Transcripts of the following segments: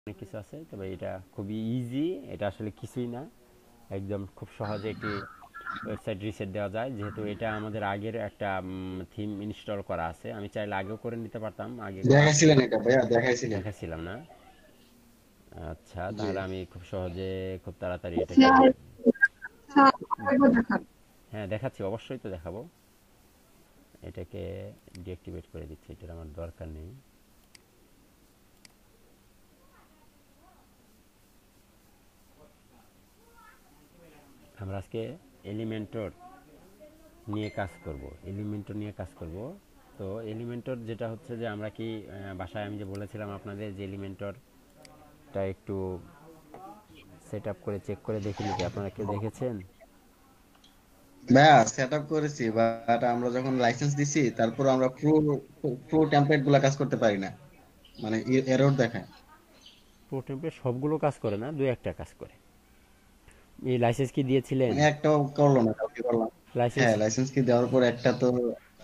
অনেক কিছু আছে, তবে এটা খুবই ইজি। এটা আসলে কিছুই না, একদম খুব সহজে একটি ওয়েবসাইট রিসেট দেওয়া যায়। যেহেতু এটা আমাদের আগের একটা থিম ইনস্টল করা আছে, আমি চাইলে আগেও করে নিতে পারতাম, আগে করা দেখাইছিলেন এটা ভাইয়া, দেখাইছিলেন। দেখাচ্ছিলাম না। আচ্ছা, জি। তাহলে আমি খুব সহজে খুব তাড়াতাড়ি এটাকে স্যার, স্যার, আরেকবার দেখান। হ্যাঁ দেখাচ্ছি, অবশ্যই তো দেখাবো। এটাকে ডিঅ্যাক্টিভেট করে দিচ্ছি, এটার আমার দরকার নেই। আমরা আজকে এলিমেন্টর নিয়ে কাজ করব, এলিমেন্টর নিয়ে কাজ করব। তো এলিমেন্টর যেটা হচ্ছে যে আমরা কি বাসায় আমি যে বলেছিলাম আপনাদের যে এলিমেন্টরটা একটু সেট আপ করে চেক করে দেখে নিতে, আপনারা কেউ দেখেছেন? ভাইয়া সেট আপ করেছি, বাট আমরা যখন লাইসেন্স দিছি তারপর আমরা প্রো প্রো টেমপ্লেট গুলা কাজ করতে পারি না, মানে এরর দেখায়। প্রো টেমপ্লেট সবগুলো কাজ করে না, দু একটা কাজ করে। এই লাইসেন্স কি দিয়েছিলেন? মানে একটাও করলো না, কালকে করলাম। লাইসেন্স, হ্যাঁ, লাইসেন্স কি দেওয়ার পর একটা তো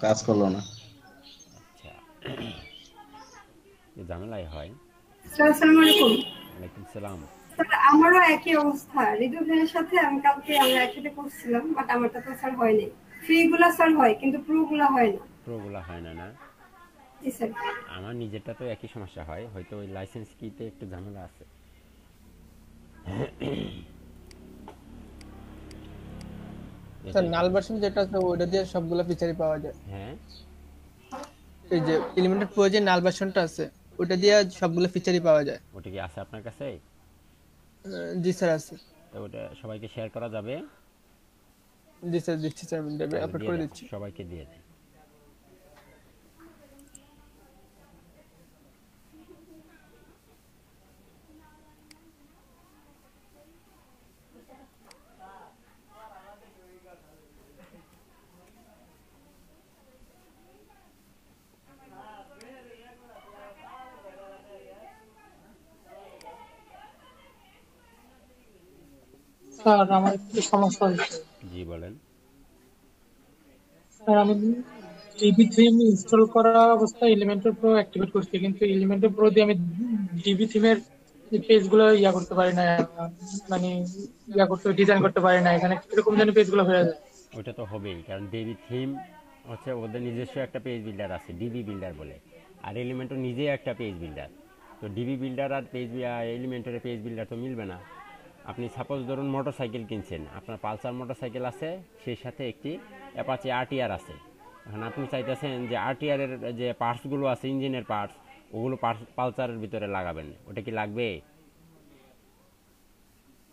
কাজ করলো না। আচ্ছা, এই ঝামেলাই হয়। স্যার, আসসালামু আলাইকুম। ওয়ালাইকুম সালাম। স্যার, আমারও একই অবস্থা। ঋতু ভাইয়ের সাথে আমরা একসাথে করছিলাম, বাট আমারটা তো স্যার হয়নি। ফ্রি গুলা স্যার হয়, কিন্তু প্রো গুলা হয় না। প্রোগুলো হয় না, না? জি স্যার। আমার নিজেরটা তো একই সমস্যা হয়, হয়তো ওই লাইসেন্স কিতে একটু ঝামেলা আছে। স্যার, এটাই নাল কারণ। ভার্সন যেটা আছে ওইটা দিয়ে সবগুলো ফিচারই পাওয়া যায়। হ্যাঁ, এই যে এলিমেন্টেড প্রো যে নাল ভার্সনটা আছে ওইটা দিয়ে সবগুলো ফিচারই পাওয়া যায়। ওটা কি আছে আপনার কাছে? জি স্যার আছে। তো ওটা সবাইকে শেয়ার করা যাবে? জি স্যার দিচ্ছি স্যার, আমি তাহলে আপলোড দিয়ে করে দেন, দিচ্ছি। সবাইকে দিয়ে দেন। স্যার, আমার একটু সমস্যা হয়েছে। জি বলেন। স্যার, আমি ডিবি থিম ইনস্টল করা অবস্থায় এলিমেন্টর প্রো অ্যাক্টিভেট করছি, কিন্তু এলিমেন্টর প্রো দিয়ে আমি ডিবি থিমের পেজ গুলো করতে পারি না, মানে ডিজাইন করতে পারি না। এখানে কিরকম যেন পেজ গুলো হয়ে যায়। ওইটা তো হবেই, কারণ ডিবি থিম হচ্ছে ওদের নিজস্ব একটা পেজ বিল্ডার আছে, ডিবি বিল্ডার বলে। আর এলিমেন্টর নিজেই একটা পেজ বিল্ডার। তো ডিবি বিল্ডার আর এলিমেন্টরের পেজ বিল্ডার তো মিলবে না। আপনি সাপোজ ধরুন মোটর সাইকেল কিনছেন, আপনার পালসার মোটর সাইকেল আছে, সেই সাথে একটি অ্যাপাচি আরটিআর আছে। এখন আপনি চাইতেছেন যে আরটিআরের যে পার্টসগুলো আছে, ইঞ্জিনের পার্টস, ওগুলো পালসারের ভিতরে লাগাবেন, ওটা কি লাগবে?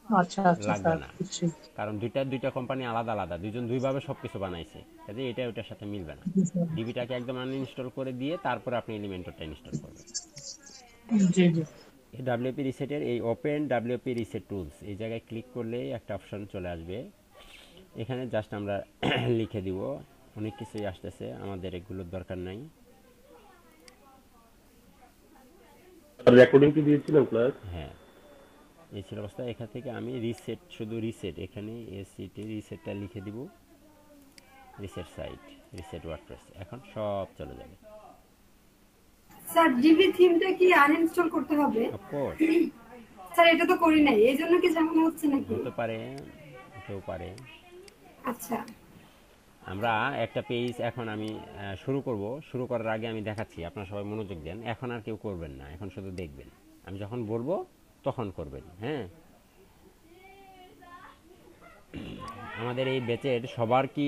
আচ্ছা আচ্ছা লাগবে স্যার, না, বুঝছি। কারণ দুইটা দুইটা কোম্পানি আলাদা আলাদা, দুইজন দুইভাবে সব কিছু বানাইছে, কাজে এটা ওটার সাথে মিলবে না। জি স্যার। ডিবিটাকে একদম আনইনস্টল করে দিয়ে তারপরে আপনি এলিমেন্টরটা ইনস্টল করবেন। জি জি। এই ডাব্লিউপি রিসেটের এই ওপেন ডাব্লিউপি রিসেট টুলস এই জায়গায় ক্লিক করলেই একটা অপশন চলে আসবে। এখানে জাস্ট আমরা লিখে দিব, অনেক কিছুই আসতেছে, আমাদের এগুলোর দরকার নাই। রেকর্ডিং কি দিয়েছিলেন ক্লাস? হ্যাঁ, এই ছিল অবস্থা। এখান থেকে আমি রিসেট, শুধু রিসেট, এখানে এসিটি রিসেটটা লিখে দিব, রিসেট সাইট, রিসেট ওয়ার্ডপ্রেস, এখন সব চলে যাবে। স্যার, ডিবি থিমটা কি আনইনস্টল করতে হবে? অফকোর্স। স্যার, এটা তো করি নাই, এই জন্য কি ঝামেলা হচ্ছে নাকি? হতে পারে, হতেও পারে। আচ্ছা। আমরা একটা পেজ এখন আমি শুরু করব, শুরু করার আগে আমি দেখাচ্ছি, আপনারা সবাই মনোযোগ দেন। এখন আর কেউ করবেন না, এখন শুধু দেখবেন, আমি যখন বলবো তখন করবেন। হ্যাঁ, আমাদের এই ব্যাচের সবার কি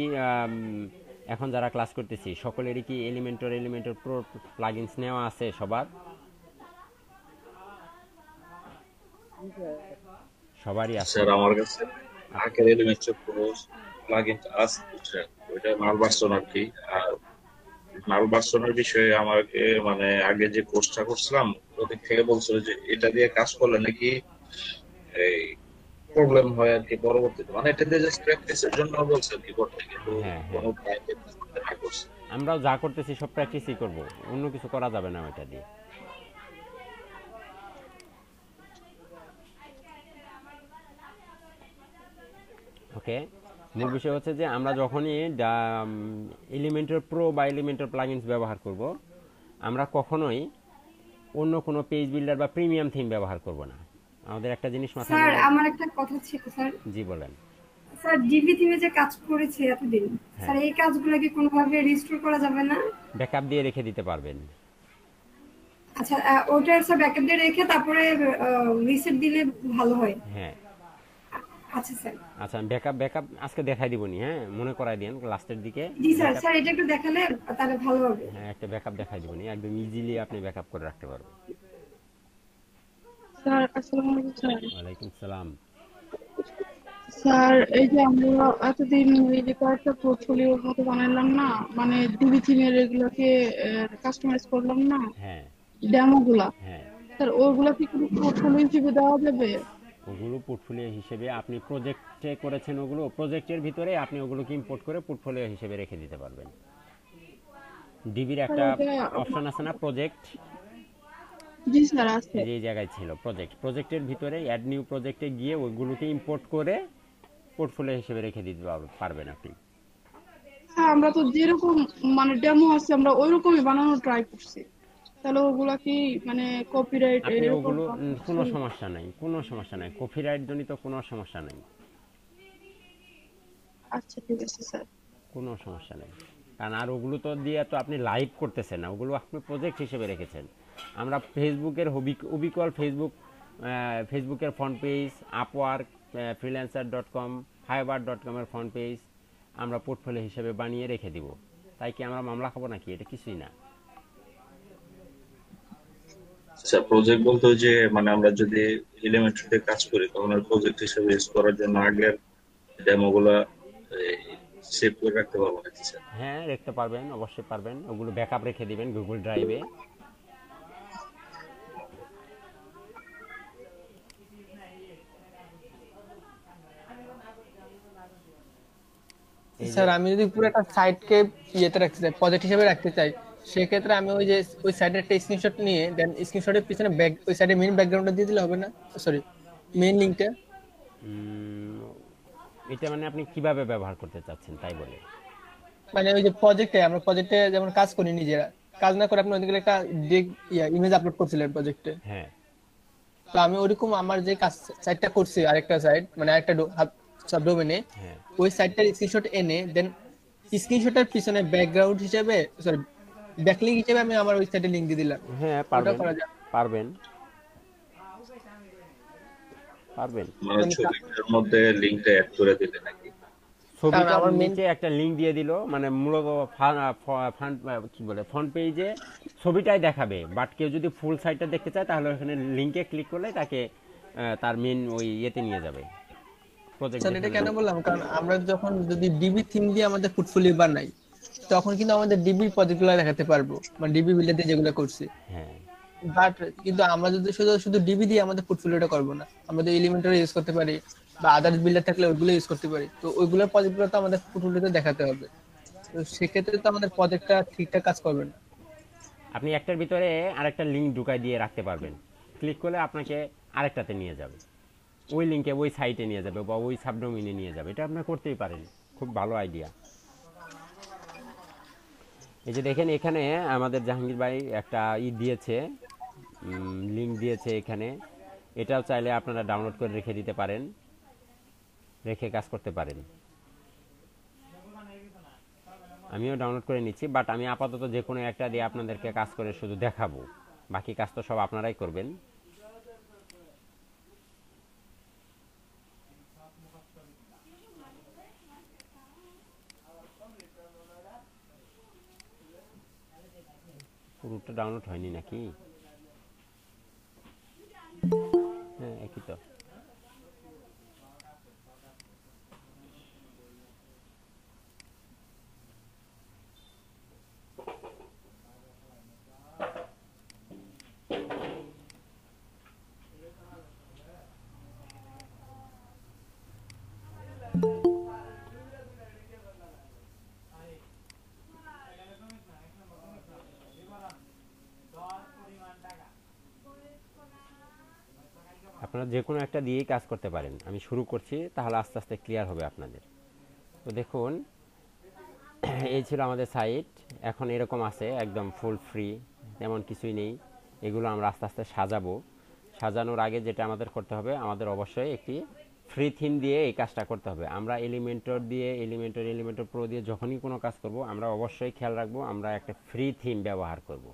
এখন যারা ক্লাস করতেছি সকলেরই কি এলিমেন্টর প্রো প্লাগইনস নেওয়া আছে সবার? সবারই আছে? স্যার আমার কাছে আগের এলিমেন্টস পুরো প্লাগইন আছে বুঝছেন, ওইটা নাল ভার্সন আর কি। আর নাল ভার্সনের বিষয়ে আমাকে মানে আগে যে কোর্সটা করছিলাম ওদিক থেকে বলছিল যে এটা দিয়ে কাজ করলে নাকি এই প্রবলেম হয় আর কি পরবর্তীতে, মানে এটা দিয়ে জাস্ট প্র্যাকটিসের জন্য বলছে আর কি করতে, কিন্তু হ্যাঁ হ্যাঁ, কোনো ক্লায়েন্ট না করছে। আমরাও যা করতেছি সব প্র্যাকটিসই করব, অন্য কিছু করা যাবে না ওইটা দিয়ে। ওকে, মূল বিষয় হচ্ছে যে আমরা যখনই এলিমেন্টর প্রো বা এলিমেন্টর প্লাগইনস ব্যবহার করব, আমরা কখনোই অন্য কোনো পেজ বিল্ডার বা প্রিমিয়াম থিম ব্যবহার করব না। আমাদের একটা জিনিস মাথায় স্যার রাখতে- আমার একটা কথা ছিল স্যার। জি বলেন। স্যার ডিবি থিমে যে কাজ করেছে এতদিন, স্যার এই কাজগুলো কি কোনোভাবে রিস্টোর করা যাবে না? ব্যাকআপ দিয়ে রেখে দিতে পারবেন। আচ্ছা, ওটা স্যার ব্যাকআপ দিয়ে রেখে তারপরে রিসেট দিলে ভালো হয়। হ্যাঁ আচ্ছা স্যার। আচ্ছা, ব্যাকআপ আজকে দেখাই দিবনি, হ্যাঁ মনে করাই দেন লাস্টের দিকে। জি স্যার, স্যার এটা একটু দেখালে তাহলে ভালো হবে। হ্যাঁ একটা ব্যাকআপ দেখাই দিবনি, একদম ইজিলি আপনি ব্যাকআপ করে রাখতে পারবেন। স্যার আসসালামু আলাইকুম স্যার। ওয়ালাইকুম সালাম। স্যার এই যে আমরা এতদিন এই যে কয়েকটা পোর্টফোলিওর মতো বানাইলাম না, মানে ডিবি থিমের এগুলোকে কাস্টমাইজ করলাম না, হ্যাঁ ডেমো গুলা, হ্যাঁ, স্যার ওগুলা কি কোনো পোর্টফোলিও হিসেবে দেওয়া যাবে? ওগুলো পোর্টফোলিও হিসেবে আপনি প্রজেক্টে করেছেন, ওগুলো প্রজেক্টের ভিতরে আপনি ওগুলোকে ইম্পোর্ট করে পোর্টফোলিও হিসেবে রেখে দিতে পারবেন। ডিবির একটা অপশন আছে না প্রজেক্ট, জি স্যার আছে। যে জায়গায় ছিল প্রজেক্টের ভিতরে অ্যাড নিউ প্রজেক্টে গিয়ে ওইগুলোকে ইম্পোর্ট করে পোর্টফোলিও হিসেবে রেখে দিতে পারবেন আপনি। হ্যাঁ আমরা তো যেরকম মানে ডেমো আছে আমরা ওইরকমই বানানোর ট্রাই করছি, তাহলে ওগুলা কি মানে কপিরাইট আপনি এরকম? ওগুলো কোনো সমস্যা নাই, কোনো সমস্যা নাই, কপিরাইট জনিত কোনো সমস্যা নাই, আচ্ছা ঠিক আছে স্যার। কোনো সমস্যা নেই। কারণ আর ওগুলো তো দিয়ে তো আপনি লাইভ করতেছেন না, ওগুলো আপনি প্রজেক্ট হিসেবে রেখেছেন। আমরা ফেসবুকের উবিকল ফেসবুকের front page, Upwork, freelancer.com, fiverr.com এর ফ্রন্ট পেজ আমরা পোর্টফোলিও হিসেবে বানিয়ে রেখে দিব। তাই কি আমরা মামলা খাবো নাকি? এটা কিছুই না। আচ্ছা, প্রজেক্ট বলতে ওই যে মানে আমরা যদি এলিমেন্টরিতে কাজ করি তখন প্রজেক্ট হিসেবে ইউজ করার জন্য আগের ডেমোগুলা সেভ করে রাখতে পারবো নাকি স্যার? হ্যাঁ রাখতে পারবেন, অবশ্যই পারবেন। ওগুলো ব্যাকআপ রেখে দিবেন গুগল ড্রাইভে। স্যার আমি যদি পুরো একটা সাইটকে ইয়েতে রাখতে চাই, প্রজেক্ট হিসেবে রাখতে চাই, সেক্ষেত্রে আমি ওই যে ওই সাইটের একটা স্ক্রিনশট নিয়ে দেন স্ক্রিনশটের পিছনে ব্যাক ওই সাইডে মেইন ব্যাকগ্রাউন্ডটা দিয়ে দিলে হবে না? সরি, মেইন লিংকটা। এটা মানে আপনি কিভাবে ব্যবহার করতে চাচ্ছেন তাই বলে? মানে ওই যে আমরা প্রজেক্টে যেমন কাজ করি নিজেরা, কাজ না করে আপনি ওদিকে একটা ইমেজ আপলোড করছিলেন প্রজেক্টে, হ্যাঁ তো আমি ওরকম আমার যে কাজ সাইটটা করছি আরেকটা সাইট মানে আরেকটা সাব ডোমেনে, হ্যাঁ ওই সাইটটার স্ক্রিনশট এনে দেন স্ক্রিনশটের পিছনে ব্যাকগ্রাউন্ড হিসেবে সরি ব্যাকলিংক হিসেবে আমি আমার ওই সাইটে লিংক দিয়ে দিলাম। হ্যাঁ ওটা পারবেন, করা যায়। পারবেন পারবেন। মানে ছবিটার মধ্যে লিংকটা অ্যাড করে দিলে নাকি? ছবিটার আমার main- নিচে একটা লিংক দিয়ে দিল, মানে মূলত কি বলে ফ্রন্ট পেজে ছবিটাই দেখাবে, বাট কেউ যদি ফুল সাইটটা দেখতে চায় তাহলে ওখানে লিংকে ক্লিক করলে তাকে তার মেন ওই ইয়েতে নিয়ে যাবে প্রজেক্ট। স্যার এটা কেন বললাম, কারণ আমরা যখন যদি ডিবি থিম দিয়ে আমাদের পোর্টফোলিও বানাই তখন কিন্তু আমাদের ডিবি প্রজেক্টগুলো দেখাতে পারবো, মানে ডিবি বিল্ডার দিয়ে যেগুলো করছি। হ্যাঁ বাট কিন্তু আমরা যদি শুধু শুধু ডিবি দিয়ে আমাদের পোর্টফোলিওটা করবো না, আমাদের এলিমেন্টারি ইউজ করতে পারি বা আদার্স বিল্ডার থাকলে ওইগুলো ইউজ করতে পারি, তো ওইগুলোর প্রজেক্টগুলো তো আমাদের পোর্টফোলিওতে দেখাতে হবে। তো সেক্ষেত্রে তো আমাদের প্রজেক্টটা ঠিকঠাক কাজ করবে না। আপনি একটার ভিতরে আরেকটা লিংক ঢুকাই দিয়ে রাখতে পারবেন, ক্লিক করলে আপনাকে আরেকটাতে নিয়ে যাবে, ওই লিংকে ওই সাইটে নিয়ে যাবে বা ওই সাবডোমিনে নিয়ে যাবে। এটা আপনারা করতেই পারেন, খুব ভালো আইডিয়া। এই যে দেখেন এখানে আমাদের জাহাঙ্গীর ভাই একটা দিয়েছে, লিংক দিয়েছে এখানে। এটাও চাইলে আপনারা ডাউনলোড করে রেখে দিতে পারেন, রেখে কাজ করতে পারেন। আমিও ডাউনলোড করে নিচ্ছি, বাট আমি আপাতত যে কোনো একটা দিয়ে আপনাদেরকে কাজ করে শুধু দেখাবো, বাকি কাজ তো সব আপনারাই করবেন। পুরোটা ডাউনলোড হয়নি নাকি? হ্যাঁ একই তো। আপনারা যে কোনো একটা দিয়েই কাজ করতে পারেন। আমি শুরু করছি, তাহলে আস্তে আস্তে ক্লিয়ার হবে আপনাদের। তো দেখুন এই ছিল আমাদের সাইট, এখন এরকম আছে একদম ফুল ফ্রি, তেমন কিছুই নেই। এগুলো আমরা আস্তে আস্তে সাজাবো। সাজানোর আগে যেটা আমাদের করতে হবে, আমাদের অবশ্যই একটি ফ্রি থিম দিয়ে এই কাজটা করতে হবে। আমরা এলিমেন্টর প্রো দিয়ে যখনই কোনো কাজ করব, আমরা অবশ্যই খেয়াল রাখবো আমরা একটা ফ্রি থিম ব্যবহার করব।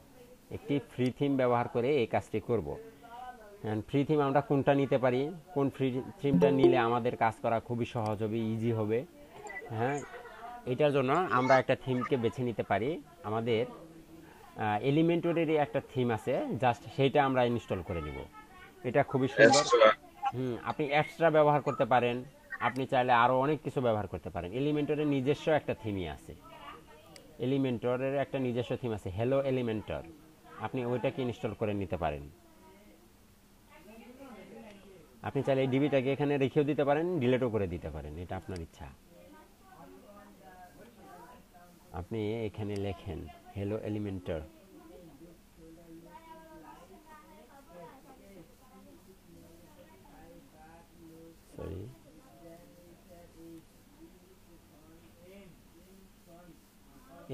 একটি ফ্রি থিম ব্যবহার করে এই কাজটি করব। ফ্রি থিম আমরা কোনটা নিতে পারি, কোন ফ্রি থিমটা নিলে আমাদের কাজ করা খুবই সহজ হবে, ইজি হবে। হ্যাঁ, এটার জন্য আমরা একটা থিমকে বেছে নিতে পারি। আমাদের এলিমেন্টরেরই একটা থিম আছে, জাস্ট সেইটা আমরা ইনস্টল করে নিব। এটা খুবই সুন্দর। Extra আপনি এক্সট্রা ব্যবহার করতে পারেন, আপনি চাইলে আরও অনেক কিছু ব্যবহার করতে পারেন। এলিমেন্টরের নিজস্ব একটা থিমই আছে, এলিমেন্টরের একটা নিজস্ব থিম আছে, হ্যালো এলিমেন্টর। আপনি ওইটাকে ইনস্টল করে নিতে পারেন। আপনি চাইলে এই ডিবিটাকে এখানে রেখেও দিতে পারেন, ডিলিটও করে দিতে পারেন, এটা আপনার ইচ্ছা। আপনি এখানে লেখেন হ্যালো এলিমেন্টর, সরি,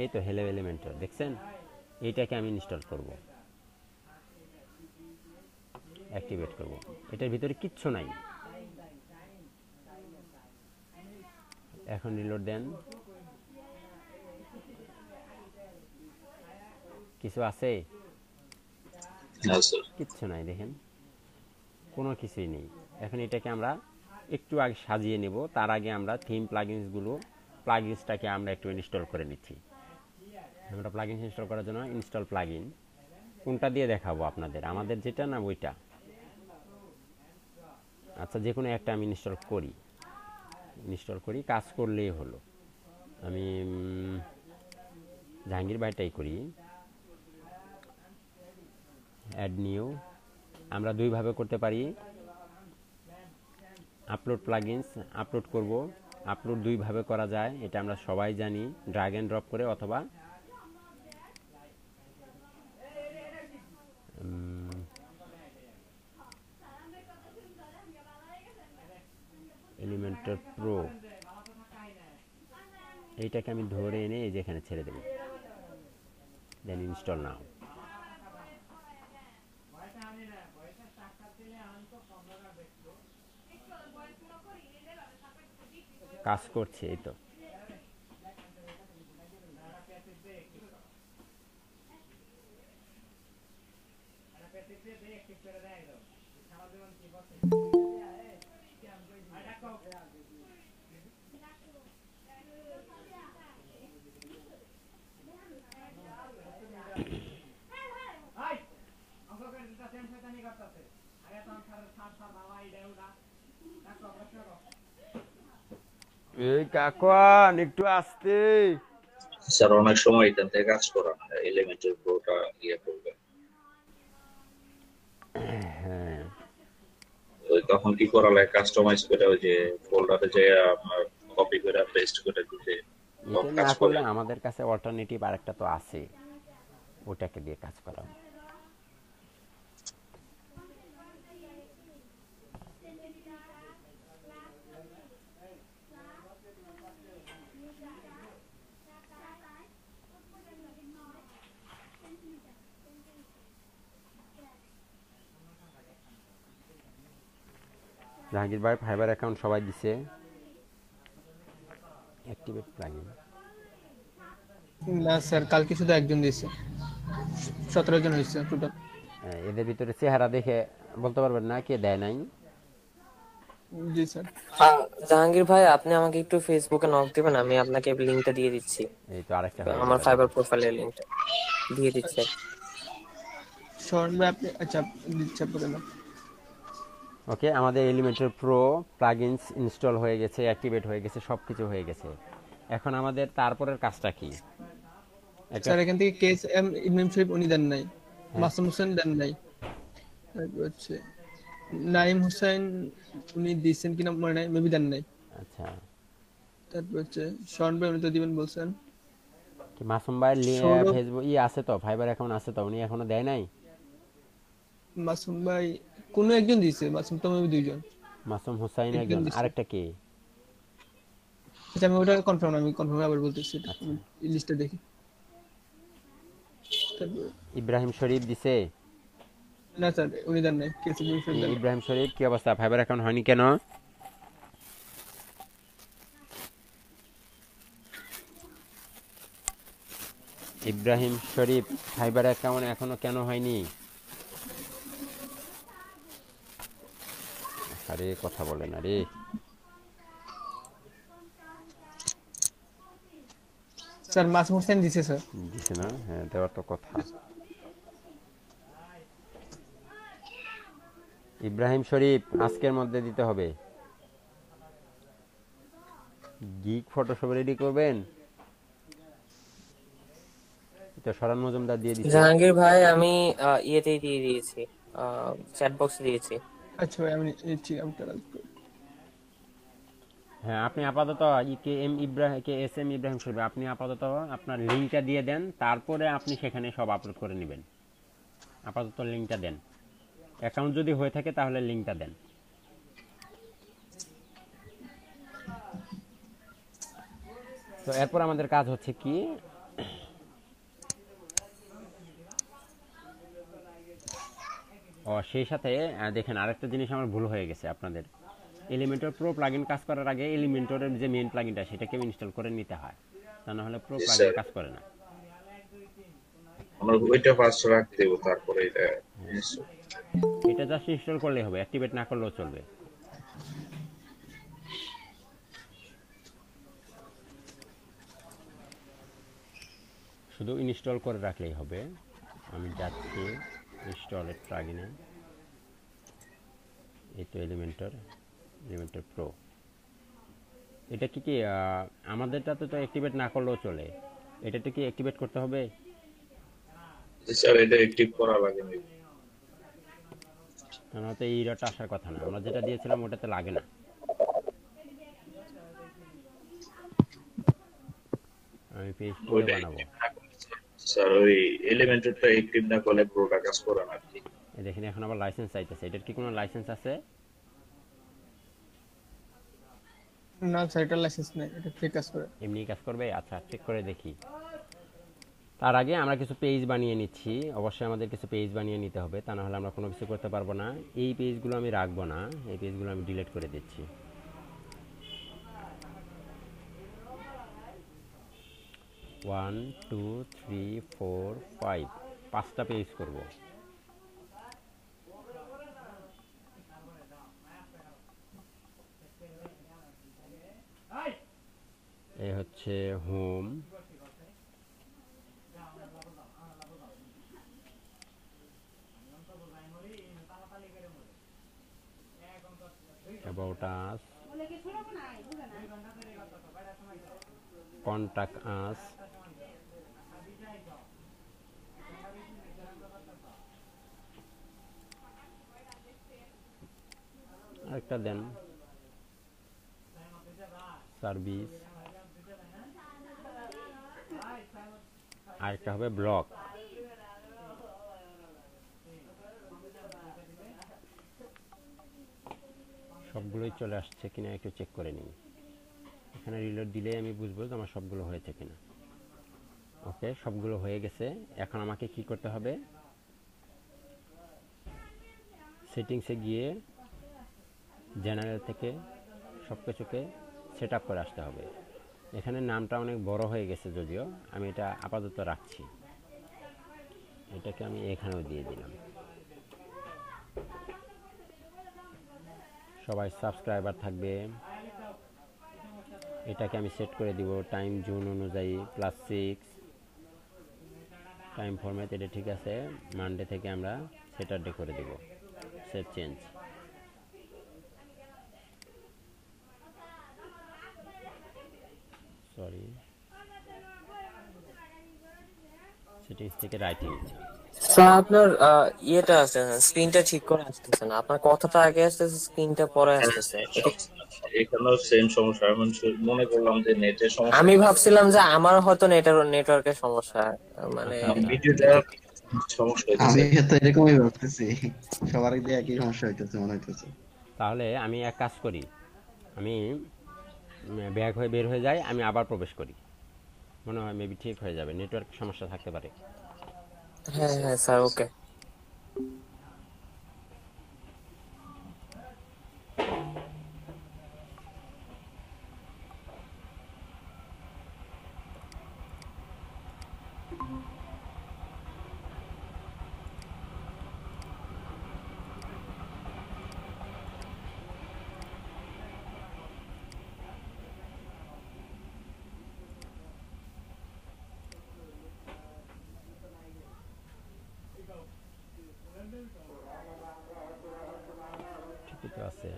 এই তো হ্যালো এলিমেন্টর, দেখছেন? এইটাকে আমি ইনস্টল করব, অ্যাক্টিভেট করব। এটার ভিতরে কিচ্ছু নাই। এখন রিলোড দেন, কিছু আছে? না স্যার। কিচ্ছু নাই, দেখেন কোনো কিছুই নেই। এখন এটাকে আমরা একটু আগে সাজিয়ে নেব। তার আগে আমরা থিম প্লাগিনসটাকে আমরা একটু ইনস্টল করে নিচ্ছি। আমরা প্লাগিনস ইনস্টল করার জন্য ইনস্টল প্লাগিন কোনটা দিয়ে দেখাবো আপনাদের, আমাদের যেটা না ওইটা? আচ্ছা, যে কোনো একটা আমি ইনস্টল করি, কাজ করলেই হলো। আমি জাহাঙ্গীর ভাইটাই করি। অ্যাড নিউ, আমরা দুইভাবে করতে পারি। আপলোড প্লাগিনস আপলোড করব, আপলোড দুইভাবে করা যায়, এটা আমরা সবাই জানি, ড্র্যাগ এন্ড ড্রপ করে অথবা এলিমেন্টর প্রো, এইটাকে আমি ধরে এনে এই যে এখানে ছেড়ে দেব, দেন ইনস্টল নাও। কাজ করছে, এই তো। এই কাকান একটু আসতে। স্যার অনেক সময় এখান থেকে কাজ করা না, এলিমেন্টের প্রোটা ইয়ে করবে। হ্যাঁ, ওই তখন কি করা লাগে, কাস্টমাইজ করে ওই যে ফোল্ডারে যে আপনার কপি করে পেস্ট করে দিতে এটা কাজ না করে। করলে আমাদের কাছে অল্টারনেটিভ আরেকটা তো আছে, ওটাকে দিয়ে কাজ করা। জাহাঙ্গীর ভাই ফাইবার অ্যাকাউন্ট সবাই দিছে, অ্যাক্টিভেট প্লাগইন। না স্যার, কালকে শুধু একজন দিয়েছে, 17 জন হয়েছে টোটাল। এদের ভিতরে চেহারা দেখে বলতে পারবেন না কে দেয় নাই? জি স্যার। জাহাঙ্গীর ভাই, আপনি আমাকে একটু ফেসবুকে নক দিবেন, আমি আপনাকে লিংকটা দিয়ে দিচ্ছি। এই তো আরেকটা হয়ে আমার গেল। ফাইবার প্রোফাইলের লিংকটা দিয়ে দিচ্ছি। শরণ ভাই আপনি, আচ্ছা দিচ্ছে পরে না। ওকে, আমাদের এলিমেন্টর প্রো প্লাগইনস ইনস্টল হয়ে গেছে, অ্যাক্টিভেট হয়ে গেছে, সব কিছু হয়ে গেছে। এখন আমাদের তারপরের কাজটা কি? স্যার এখান থেকে কেস এম ইমাম শরীফ উনি দেন নাই, মাসুম হোসেন দেন নাই, তারপর হচ্ছে নাইম হোসেন উনি দিয়েছেন কিনা মনে নাই, মেবি দেন নাই। আচ্ছা, তারপর হচ্ছে শরণ ভাই উনি তো দিবেন বলছেন। কি মাসুম ভাই সৌরভ, ফেসবুক আছে তো, ফাইবার অ্যাকাউন্ট আছে তো, উনি এখনো দেয় নাই? মাসুম ভাই কোন একজন দিয়েছে, মাসুম তো মেবি দুইজন। মাসুম হোসাইন একজন একজন, দিছে। আরেকটা কে? আচ্ছা আমি ওটা কনফার্ম, আমি কনফার্ম আবার বলতেছি, আচ্ছা। লিস্টটা দেখি। তারপর ইব্রাহিম শরীফ দিছে? না স্যার উনি দেন নাই, কেসি বিশ্ববিদ্যালয়। ইব্রাহিম শরীফ কি অবস্থা, ফাইবার অ্যাকাউন্ট হয়নি কেন? ইব্রাহিম শরীফ ফাইবার অ্যাকাউন্ট এখনো কেন হয়নি? আরে কথা বলে না রে। স্যার মাসুম হোসেন দিছে স্যার। দিছে না? হ্যাঁ দেওয়ার তো কথা। ইব্রাহিম শরীফ আজকের মধ্যে দিতে হবে। গিগ ফটোশপ রেডি করবেন? এটা শরণ মজুমদার দিয়ে দিছে। জাহাঙ্গীর ভাই আমি ইয়েতেই দিয়ে দিয়েছি, চ্যাট বক্সে দিয়েছি। আচ্ছা ভাই আমি নিচ্ছি, আমি কাজ করি। হ্যাঁ আপনি আপাতত কে এস এম ইব্রাহিম শরীফ আপনি আপাতত আপনার লিঙ্কটা দিয়ে দেন, তারপরে আপনি সেখানে সব আপলোড করে নেবেন। আপাতত লিঙ্কটা দেন, অ্যাকাউন্ট যদি হয়ে থাকে তাহলে লিঙ্কটা দেন। তো এরপর আমাদের কাজ হচ্ছে কি, সেই সাথে দেখেন আরেকটা জিনিস আমার ভুল হয়ে গেছে। আপনাদের এলিমেন্টর প্রো প্লাগইন কাজ করার আগে এলিমেন্টরের যে মেইন প্লাগইনটা সেটাকে ইনস্টল করে নিতে হয়, তা না হলে প্রো প্লাগইন কাজ করে না। আমরা ওইটা ফার্স্ট রাখতে দেব, তারপরে এটা জাস্ট ইনস্টল করলেই হবে, অ্যাক্টিভেট না করলেও চলবে। শুধু ইনস্টল করে রাখলেই হবে। আমি যাচ্ছি ইনস্টলের প্লাগইনে, এই তো এলিমেন্টর প্রো। এটা কি আমাদেরটা তো অ্যাক্টিভেট না করলেও চলে, এটাতে কি অ্যাক্টিভেট করতে হবে? স্যার এটা অ্যাক্টিভ করা লাগে না, আমার তো এই এররটা আসার কথা না, আমরা যেটা দিয়েছিলাম ওটাতে লাগে না। আমি পেজ করে বানাবো। স্যার ওই এলিমেন্টরটা অ্যাক্টিভ না করলে প্রোটা কাজ করে না। এই দেখেন এখন আবার লাইসেন্স চাইতেছে, এটার কি কোনো লাইসেন্স আছে? না স্যার এটা লাইসেন্স নেই, এটা ফ্রি কাজ করে। এমনি কাজ করবে? আচ্ছা চেক করে দেখি। তার আগে আমরা কিছু পেজ বানিয়ে নিচ্ছি, অবশ্যই আমাদের কিছু পেজ বানিয়ে নিতে হবে, তা না হলে আমরা কোনো কিছু করতে পারবো না। এই পেজগুলো আমি রাখবো না, এই পেজগুলো আমি ডিলিট করে দিচ্ছি। 1 2 3 4 5 5টা পেজ করব। এই হচ্ছে home, about us, contact us, আরেকটা দেন সার্ভিস, আরেকটা হবে ব্লগ। সবগুলোই চলে আসছে কিনা একটু চেক করে নিই। এখানে রিলোড দিলে আমি বুঝবো যে আমার সবগুলো হয়েছে কিনা। ওকে সবগুলো হয়ে গেছে। এখন আমাকে কি করতে হবে, সেটিংসে গিয়ে জেনারেল থেকে সব কিছুকে সেট আপ করে আসতে হবে। এখানে নামটা অনেক বড় হয়ে গেছে, যদিও আমি এটা আপাতত রাখছি, এটাকে আমি এখানেও দিয়ে দিলাম। সবাই সাবস্ক্রাইবার থাকবে, এটাকে আমি সেট করে দিব টাইম জোন অনুযায়ী +6 টাইম ফরম্যাট, এটা ঠিক আছে। মানডে থেকে আমরা স্যাটারডে করে দেব, সেভ চেঞ্জ। সরি সেটিংস থেকে রাইটিং। স্যার আপনার ইয়েটা আসছে না, স্ক্রিনটা ঠিক করে আসতেছে না, আপনার কথাটা আগে আসতেছে, স্ক্রিনটা পরে আসতেছে। এখানেও সেম সমস্যা। আমি মনে করলাম যে নেটের সমস্যা, আমি ভাবছিলাম যে আমার হয়তো নেটওয়ার্কের সমস্যা, মানে ভিডিওটা সমস্যা আমি হইতেছে। তো এরকমই ভাবতেছি, সবার দিয়ে একই সমস্যা হইতেছে মনে হইতেছে। তাহলে আমি এক কাজ করি, আমি ব্যাক হয়ে বের হয়ে যাই, আমি আবার প্রবেশ করি, মনে হয় মেবি ঠিক হয়ে যাবে। নেটওয়ার্ক সমস্যা থাকতে পারে। হ্যাঁ হ্যাঁ স্যার ওকে। কি তো আছে,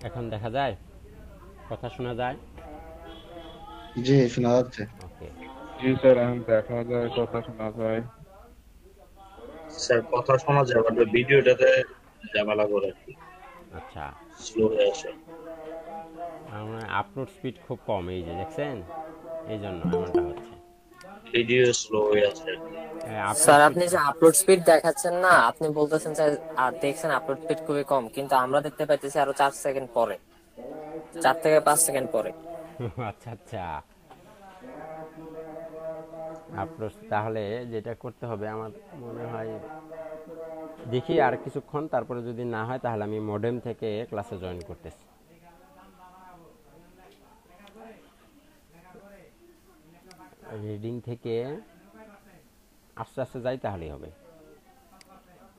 এখন দেখা যায়, কথা শোনা যায়? জি শোনা যাচ্ছে। ওকে। জি স্যার, এখন দেখা যায়, কথা শোনা যায়। স্যার কথা শোনা যায় বাট ভিডিওটাতে ঝামেলা করে আর কি, আচ্ছা, স্লো হয়ে আসে। আমার আপলোড স্পিড খুব কম, এই যে দেখছেন, এই জন্য এমনটা হচ্ছে। ভিডিও স্লো হয়ে আছে আর কি। স্যার আপনি যে আপলোড স্পিড দেখাচ্ছেন না, আপনি বলতেছেন স্যার আর দেখছেন আপলোড স্পিড খুবই কম, কিন্তু আমরা দেখতে পাইতেছি আরো 4 সেকেন্ড পরে, 4 থেকে 5 সেকেন্ড পরে। আচ্ছা আচ্ছা, আপলোড তাহলে যেটা করতে হবে আমার মনে হয়, দেখি আর কিছুক্ষণ, তারপরে যদি না হয় তাহলে আমি মডেম থেকে ক্লাসে জয়েন করতেছি। রিডিং থেকে আস্তে আস্তে যাই তাহলেই হবে।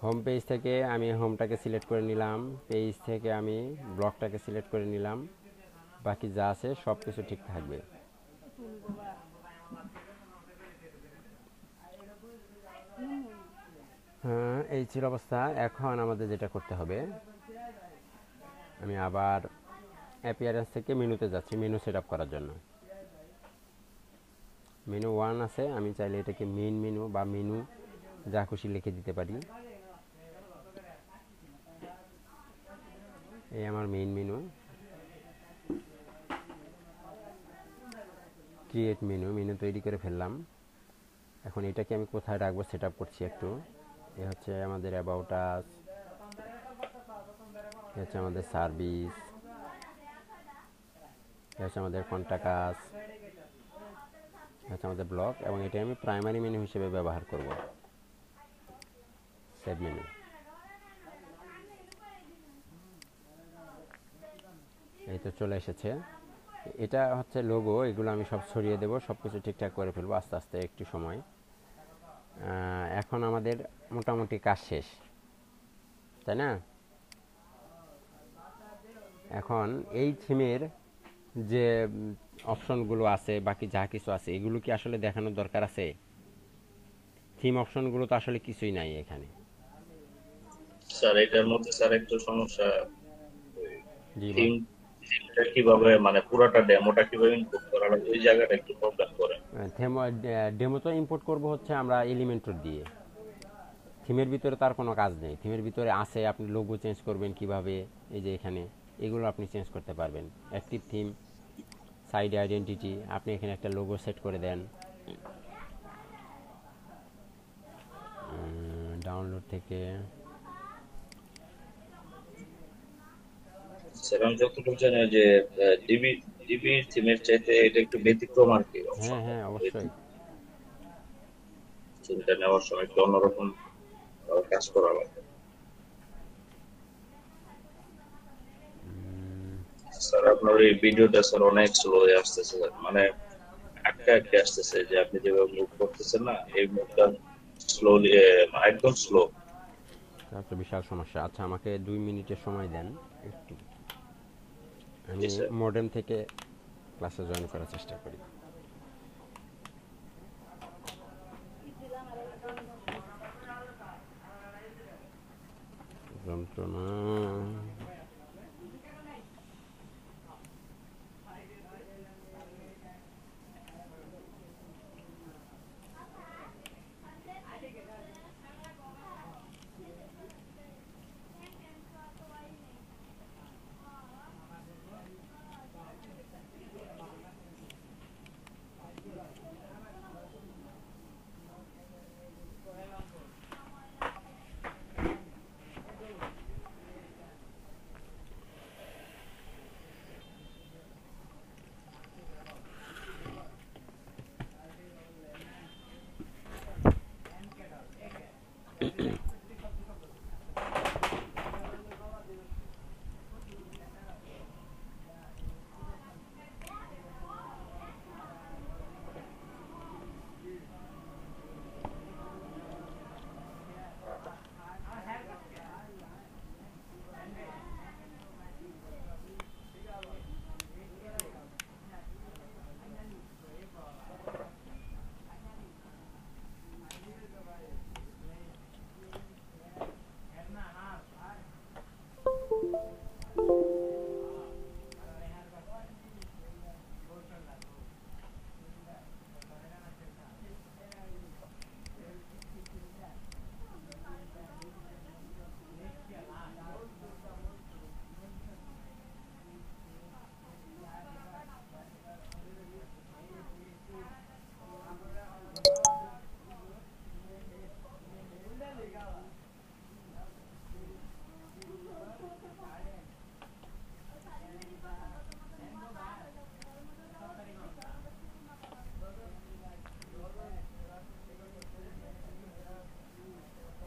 হোম পেজ থেকে আমি হোমটাকে সিলেক্ট করে নিলাম, পেজ থেকে আমি ব্লগটাকে সিলেক্ট করে নিলাম, বাকি যা আছে সব কিছু ঠিক থাকবে। হ্যাঁ, এই ছিল অবস্থা। এখন আমাদের যেটা করতে হবে, আমি আবার অ্যাপিয়ারেন্স থেকে মেনুতে যাচ্ছি মেনু সেট আপ করার জন্য। মেনু 1 আছে, আমি চাইলে এটাকে মেইন মেনু বা মেনু যা খুশি লিখে দিতে পারি। এই আমার main menu, create menu, menu তৈরি করে ফেললাম। এখন এটাকে আমি কোথায় রাখবো সেট আপ করছি একটু। এ হচ্ছে আমাদের অ্যাবাউট আস, এ হচ্ছে আমাদের সার্ভিস, এ হচ্ছে আমাদের কন্টাক্ট আস, এ হচ্ছে আমাদের ব্লগ, এবং এটা আমি প্রাইমারি মেনু হিসেবে ব্যবহার করব। সেভ মেনু, এই তো চলে এসেছে। এটা হচ্ছে লোগো, এগুলো আমি সব ছড়িয়ে দেবো, সব কিছু ঠিকঠাক করে ফেলবো আস্তে আস্তে একটু সময়। এখন আমাদের মোটামুটি কাজ শেষ, তাই না? এখন এই থিমের যে অপশনগুলো আছে, বাকি যা কিছু আছে, এগুলো কি আসলে দেখানোর দরকার আছে? থিম অপশনগুলো তো আসলে কিছুই নাই এখানে। স্যার এটার মধ্যে স্যার একটু সমস্যা, জি বল। থিমটা কিভাবে মানে পুরোটা ডেমোটা কিভাবে ইনপুট করা লাগে ওই জায়গাটা একটু প্রবলেম করে। ডেমো তো ইম্পোর্ট করব হচ্ছে আমরা এলিমেন্টর দিয়ে। থিমের ভিতরে তার কোনো কাজ নেই, থিমের ভিতরে আছে আপনি লোগো চেঞ্জ করবেন কিভাবে, এই যে এখানে এগুলো আপনি চেঞ্জ করতে পারবেন। অ্যাক্টিভ থিম, সাইড আইডেন্টিটি, আপনি এখানে একটা লোগো সেট করে দেন। ডাউনলোড থেকে স্যার আমি যতটুকু জানি যে ডিবি থিমের চাইতে এটা একটু ব্যতিক্রম আর কি। হ্যাঁ হ্যাঁ অবশ্যই। থিমটা নেওয়ার সময় একটু অন্যরকম কাজ করা লাগে। স্যার আপনার এই ভিডিওটা স্যার অনেক স্লো হয়ে আসতেছে, মানে আটকে আটকে আসতেছে, যে আপনি যেভাবে মুভ করতেছেন না এই মুভটা স্লোলি, একদম স্লো। একটা বিশাল সমস্যা। আচ্ছা আমাকে 2 মিনিটের সময় দেন একটু, আমি জি স্যার। মডেম থেকে ক্লাসে জয়েন করার চেষ্টা করি। যন্ত্রণা,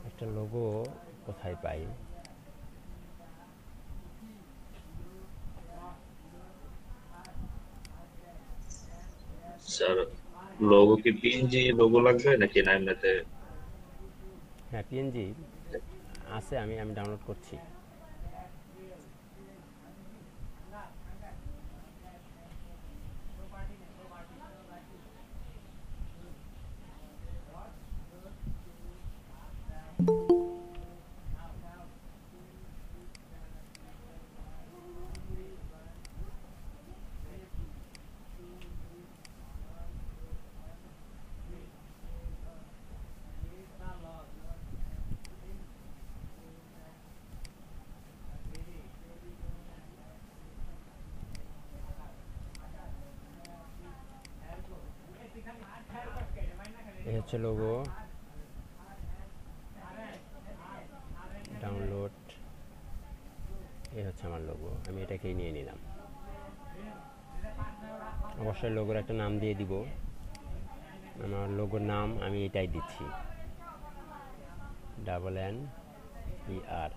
একটা লোগো কোথায় পাই? স্যার লোগো কি পিএনজি লোগো লাগবে নাকি না এমনিতে? হ্যাঁ, পিএনজি আছে, আমি ডাউনলোড করছি। এই হচ্ছে লোগো, ডাউনলোড। এই হচ্ছে আমার লোগো, আমি এটাকেই নিয়ে নিলাম। অবশ্যই লোগোর একটা নাম দিয়ে দিব। আমার লোগোর নাম আমি এটাই দিচ্ছি, NNER।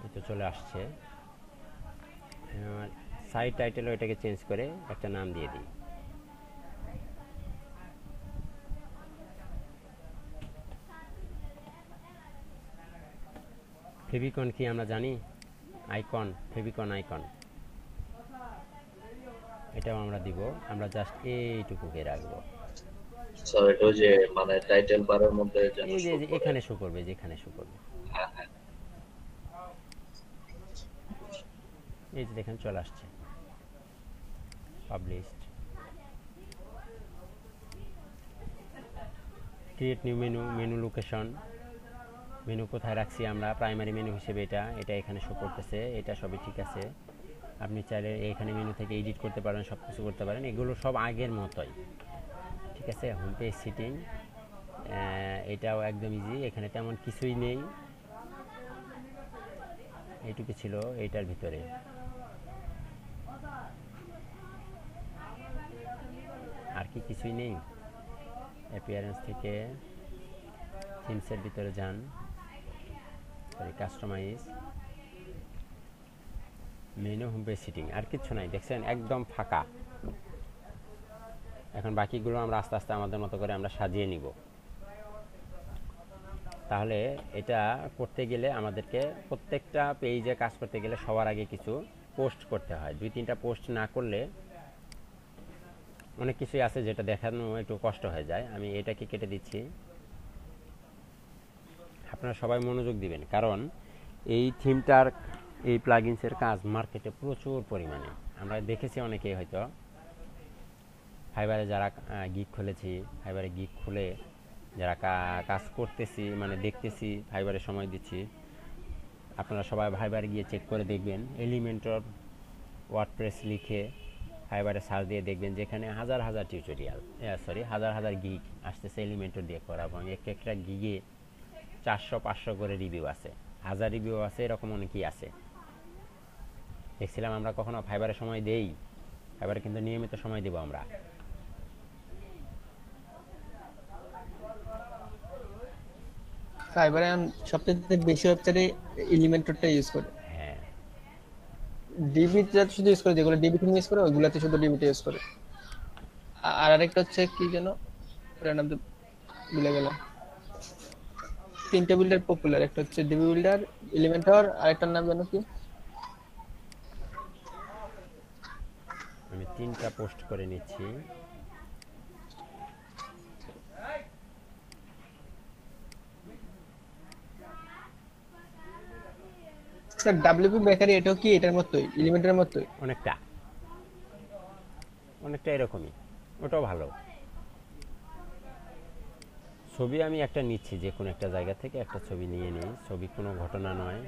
এটা চলে আসছে। আমার সাইট টাইটেলও এটাকে চেঞ্জ করে একটা নাম দিয়ে দিই। ফেভিকন কি আমরা জানি? আইকন, ফেভিকন আইকন, এটাও আমরা দিব। আমরা জাস্ট এইটুকুকে রাখবো। স্যার এটা যে মানে টাইটেল বারের মধ্যে যেন এই যে show করে। এখানে শো করবে, যেখানে শো করবে। হ্যাঁ, হ্যাঁ। এই যে দেখেন চলে আসছে, published. Create new menu, menu location, menu কোথায় রাখছি আমরা, প্রাইমারি মেনু হিসেবে এটা এখানে শো করতেছে। এটা সবই ঠিক আছে। আপনি চাইলে এখানে মেনু থেকে এডিট করতে পারেন, সব কিছু করতে পারেন। এগুলো সব আগের মতোই, ঠিক আছে। হোম পেজ সিটিং, এটাও একদম ইজি, এখানে তেমন কিছুই নেই। এইটুকু ছিল এইটার ভিতরে। আর কি কিছুই নেই। অ্যাপিয়ারেন্স থেকে থিমসের ভিতরে যান, customize, menu, home page setting, আর কিছু নাই। দেখছেন একদম ফাঁকা। এখন বাকিগুলো আমরা আস্তে আস্তে আমাদের মতো করে আমরা সাজিয়ে নিব। তাহলে এটা করতে গেলে আমাদেরকে প্রত্যেকটা পেজে কাজ করতে গেলে সবার আগে কিছু পোস্ট করতে হয়। 2-3টা পোস্ট না করলে অনেক কিছুই আছে যেটা দেখানো একটু কষ্ট হয়ে যায়। আমি এটাকে কেটে দিচ্ছি। আপনারা সবাই মনোযোগ দিবেন, কারণ এই থিমটার, এই প্লাগইনসের কাজ মার্কেটে প্রচুর পরিমাণে। আমরা দেখেছি অনেকেই হয়তো ফাইবারে যারা গিগ খুলেছি, ফাইবারে গিগ খুলে যারা কাজ করতেছি, মানে দেখতেছি, ফাইবারে সময় দিচ্ছি, আপনারা সবাই ফাইবারে গিয়ে চেক করে দেখবেন। এলিমেন্টর ওয়ার্ডপ্রেস লিখে ফাইবারে সার্চ দিয়ে দেখবেন যেখানে হাজার হাজার টিউটোরিয়াল, হাজার হাজার গিগ আসতেছে এলিমেন্টর দিয়ে করা, এবং একটা গিগে 400-500 করে রিভিউ আছে, 1000 রিভিউ আছে, এরকম অনেকেই আছে। দেখছিলাম আমরা কখনো ফাইবারে সময় দেই? ফাইবারে কিন্তু নিয়মিত সময় দেব আমরা। ফাইবারে সবচেয়ে বেশি ওয়েবসাইটে এলিমেন্টরটা ইউজ করে। হ্যাঁ, ডিবি শুধু ইউজ করে, যেগুলো ডিবি থেকে ইউজ করে ওইগুলাতে শুধু ডিবিটা ইউজ করে। আর আরেকটা হচ্ছে কি যেন, ওটার নাম তো ভুলে গেলাম। 3টা বিল্ডার পপুলার, একটা হচ্ছে ডিবি বিল্ডার, এলিমেন্টর, আরেকটার নাম যেন কি। আমি 3টা পোস্ট করে নিচ্ছি। স্যার ডাব্লিউপি বেকারি এটাও কি এটার মতোই, এলিমেন্টের মতোই? অনেকটা এরকমই, ওটাও ভালো। ছবি আমি একটা নিচ্ছি, যে কোনো একটা জায়গা থেকে একটা ছবি নিয়ে নিই। ছবি কোনো ঘটনা নয়।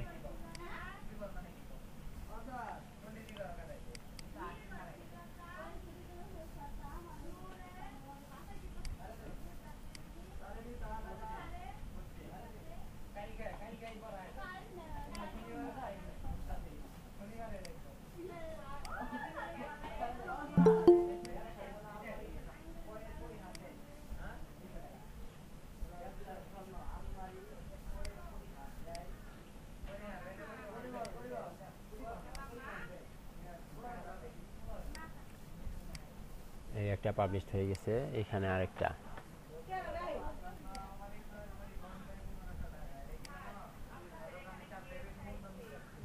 একটা পাবলিশ হয়ে গেছে, এখানে আরেকটা।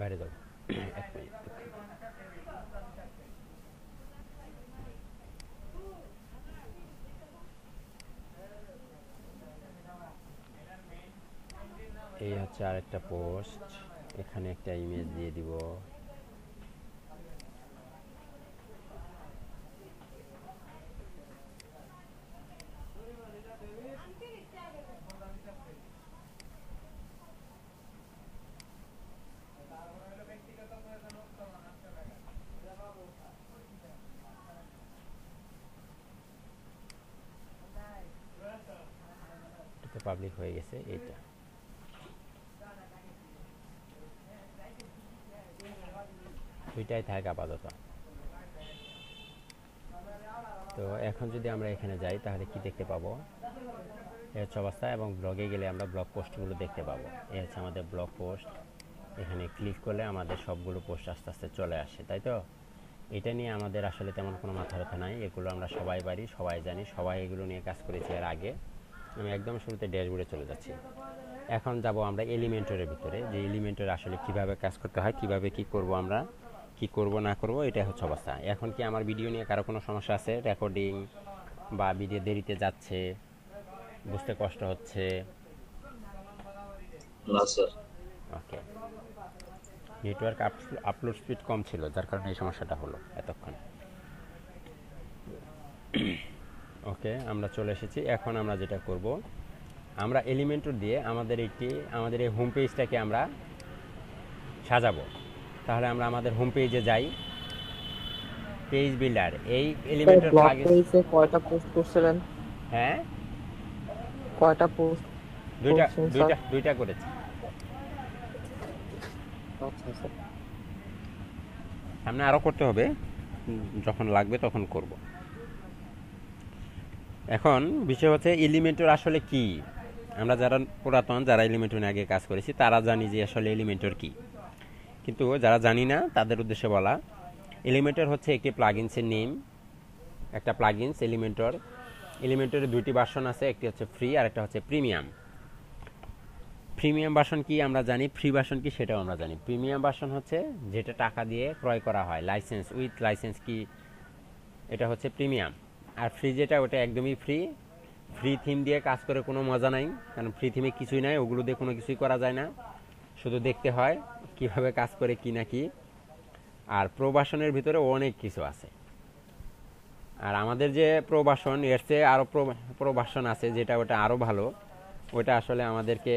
বাইরে যাও, এক মিনিট। এই হচ্ছে আরেকটা পোস্ট, এখানে একটা ইমেজ দিয়ে দিব। এটা পাবলিক হয়ে গেছে, এইটা দুইটাই থাক আপাতত। তো এখন যদি আমরা এখানে যাই তাহলে কি দেখতে পাবো, এই হচ্ছে অবস্থা। এবং ব্লগে গেলে আমরা ব্লগ পোস্টগুলো দেখতে পাবো। এই হচ্ছে আমাদের ব্লগ পোস্ট, এখানে ক্লিক করলে আমাদের সবগুলো পোস্ট আস্তে আস্তে চলে আসে, তাই তো? এটা নিয়ে আমাদের আসলে তেমন কোনো মাথা ব্যথা নাই, এগুলো আমরা সবাই পারি, সবাই জানি, সবাই এগুলো নিয়ে কাজ করেছি এর আগে। আমি একদম শুরুতে ড্যাশবোর্ডে চলে যাচ্ছি। এখন যাব আমরা এলিমেন্টরের ভিতরে, যে এলিমেন্টর আসলে কিভাবে কাজ করতে হয়, কিভাবে কি করব, আমরা কি করব না করব, এটা হচ্ছে অবস্থা। এখন কি আমার ভিডিও নিয়ে কারো কোনো সমস্যা আছে? রেকর্ডিং বা ভিডিও দেরিতে যাচ্ছে, বুঝতে কষ্ট হচ্ছে? না স্যার। ওকে, নেটওয়ার্ক আপলোড স্পিড কম ছিল, যার কারণে এই সমস্যাটা হলো এতক্ষণ। ওকে, আমরা চলে এসেছি। এখন আমরা যেটা করব, আমরা এলিমেন্টর দিয়ে আমাদের এই হোম পেজটাকে আমরা সাজাবো। তাহলে আমরা আমাদের হোম পেজে যাই, পেজ বিল্ডার, এই এলিমেন্টর প্লাগইন। কয়টা পোস্ট করছিলেন? হ্যাঁ, কয়টা পোস্ট? দুইটা করেছি। আচ্ছা স্যার, সামনে আরো করতে হবে, যখন লাগবে তখন করব। এখন বিষয় হচ্ছে এলিমেন্টর আসলে কি। আমরা যারা পুরাতন, যারা এলিমেন্টর নিয়ে আগে কাজ করেছি, তারা জানি যে আসলে এলিমেন্টর কি, কিন্তু যারা জানি না তাদের উদ্দেশ্যে বলা, এলিমেন্টর হচ্ছে একটি প্লাগইনসের নেম, একটা প্লাগইনস এলিমেন্টর। এলিমেন্টরের দুইটি ভার্সন আছে, একটি হচ্ছে ফ্রি আর একটা হচ্ছে প্রিমিয়াম। প্রিমিয়াম ভার্সন কি আমরা জানি, ফ্রি ভার্সন কি সেটাও আমরা জানি। প্রিমিয়াম ভার্সন হচ্ছে যেটা টাকা দিয়ে ক্রয় করা হয়, লাইসেন্স উইথ লাইসেন্স কি, এটা হচ্ছে প্রিমিয়াম। আর ফ্রি যেটা, ওটা একদমই ফ্রি। ফ্রি থিম দিয়ে কাজ করে কোনো মজা নাই, কারণ ফ্রি থিমে কিছুই নাই, ওগুলো দিয়ে কোনো কিছুই করা যায় না, শুধু দেখতে হয় কিভাবে কাজ করে কি না কি। আর প্রো ভার্সনের ভিতরে অনেক কিছু আছে। আর আমাদের যে প্রো ভার্সন, এর চেয়ে আরও প্রো ভার্সন আছে, যেটা ওটা আরও ভালো। ওটা আসলে আমাদেরকে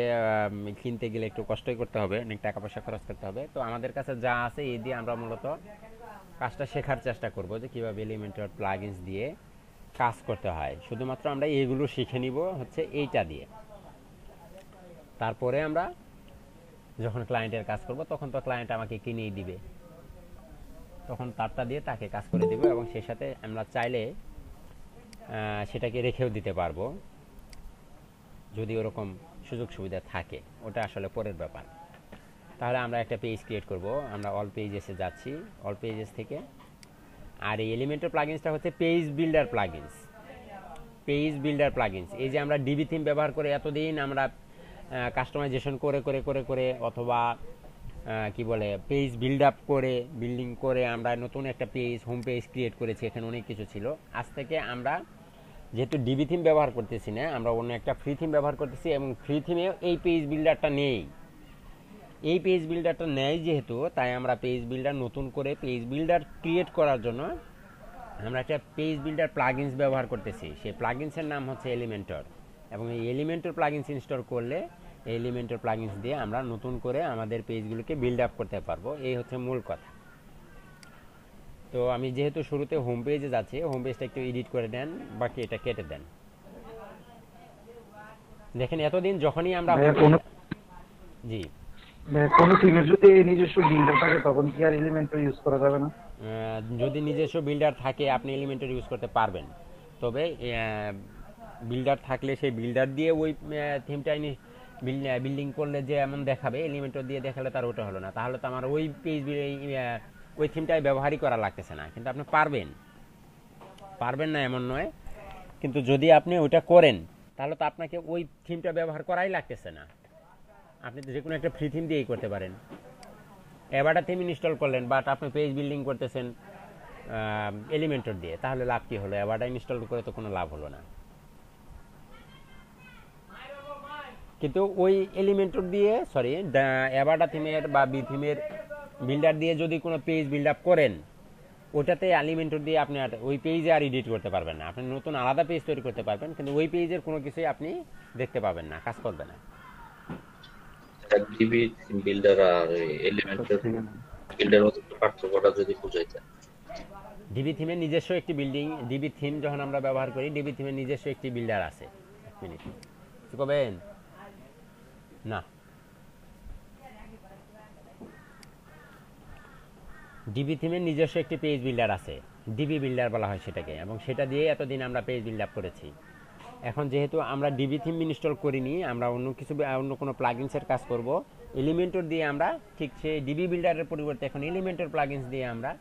কিনতে গেলে একটু কষ্টই করতে হবে, অনেক টাকা পয়সা খরচ করতে হবে। তো আমাদের কাছে যা আছে এই দিয়ে আমরা মূলত কাজটা শেখার চেষ্টা করব, যে কীভাবে এলিমেন্টর প্লাগইনস দিয়ে কাজ করতে হয়। শুধুমাত্র আমরা এইগুলো শিখে নিব হচ্ছে এইটা দিয়ে। তারপরে আমরা যখন ক্লায়েন্টের কাজ করব, তখন তো ক্লায়েন্ট আমাকে কিনেই দিবে, তখন তারটা দিয়ে তাকে কাজ করে দিব। এবং সেই সাথে আমরা চাইলে সেটাকে রেখেও দিতে পারবো, যদি ওরকম সুযোগ সুবিধা থাকে, ওটা আসলে পরের ব্যাপার। তাহলে আমরা একটা পেজ ক্রিয়েট করব। আমরা অল পেজেসে যাচ্ছি, অল পেজেস থেকে। আর এই এলিমেন্টর প্লাগইনসটা হচ্ছে page builder plugins. Page builder plugins, এই যে আমরা ডিবি থিম ব্যবহার করে এতদিন আমরা কাস্টমাইজেশন করে করে করে করে অথবা কি বলে পেজ বিল্ড আপ করে বিল্ডিং করে আমরা নতুন একটা পেজ, হোম পেজ ক্রিয়েট করেছি। এখানে অনেক কিছু ছিল। আজ থেকে আমরা যেহেতু ডিবি থিম ব্যবহার করতেছি না, আমরা অন্য একটা ফ্রি থিম ব্যবহার করতেছি, এবং ফ্রি থিমে এই পেজ বিল্ডারটা নেই। এই পেজ বিল্ডারটা নেই যেহেতু, তাই আমরা পেজ বিল্ডার নতুন করে পেজ বিল্ডার ক্রিয়েট করার জন্য আমরা একটা পেজ বিল্ডার প্লাগইনস ব্যবহার করতেছি। সেই প্লাগইনসের নাম হচ্ছে এলিমেন্টর। এবং এই এলিমেন্টর প্লাগইনস ইনস্টল করলে এই এলিমেন্টর প্লাগইনস দিয়ে আমরা নতুন করে আমাদের পেজগুলোকে বিল্ড আপ করতে পারবো। এই হচ্ছে মূল কথা। তো আমি যেহেতু শুরুতে হোম পেজে যাচ্ছি, হোম পেজটা একটু এডিট করে দেন, বাকি এটা কেটে দেন। দেখেন এতদিন যখনই আমরা জি কোনো থিমের যদি নিজস্ব বিল্ডার থাকে তখন কি আর এলিমেন্টর ইউজ করা যাবে না? যদি নিজস্ব বিল্ডার থাকে আপনি এলিমেন্টর ইউজ করতে পারবেন, তবে বিল্ডার থাকলে সেই বিল্ডার দিয়ে ওই থিমটা বিল্ডিং করলে যে এমন দেখাবে, এলিমেন্টর দিয়ে দেখালে তার ওটা হলো না, তাহলে তো আমার ওই পেজ ওই থিমটাই ব্যবহারই করা লাগতেছে না। কিন্তু আপনি পারবেন না এমন নয়, কিন্তু যদি আপনি ওইটা করেন তাহলে তো আপনাকে ওই থিমটা ব্যবহার করাই লাগতেছে না, আপনি তো যে কোনো একটা ফ্রি থিম দিয়েই করতে পারেন। অ্যাভাটা থিম ইনস্টল করলেন, বাট আপনি পেজ বিল্ডিং করতেছেন এলিমেন্টর দিয়ে, তাহলে লাভ কি হলো? অ্যাভাটা ইনস্টল করে তো কোনো লাভ হলো না। কিন্তু ওই এলিমেন্টর দিয়ে অ্যাভাটা থিমের বা বি থিমের বিল্ডার দিয়ে যদি কোনো পেজ বিল্ড আপ করেন, ওটাতে এলিমেন্টর দিয়ে আপনি আর ওই পেজে আর এডিট করতে পারবেন না। আপনি নতুন আলাদা পেজ তৈরি করতে পারবেন, কিন্তু ওই পেজের কোনো কিছুই আপনি দেখতে পাবেন না, কাজ করবে না। ডিবি বিল্ডার আর এলিমেন্টের বিল্ডার মধ্যে পার্থক্যটা যদি বুঝাইতেন। ডিবি থিমের নিজস্ব একটি ডিবি থিম যখন আমরা ব্যবহার করি, ডিবি থিমের নিজস্ব একটি বিল্ডার আছে। এক মিনিট, কি করবেন না, ডিবি থিমের নিজস্ব একটি পেজ বিল্ডার আছে, ডিবি বিল্ডার বলা হয় সেটাকে, এবং সেটা দিয়ে এতদিন আমরা পেজ বিল্ড আপ করেছি। এখন যেহেতু আমরা ডিবি থিম ইনস্টল করিনি, আমরা অন্য কোনো প্লাগইনসের কাজ করব, এলিমেন্টর দিয়ে আমরা ঠিক সেই ডিবি বিল্ডারের পরিবর্তে এখন এলিমেন্টর প্লাগইনস দিয়ে আমরা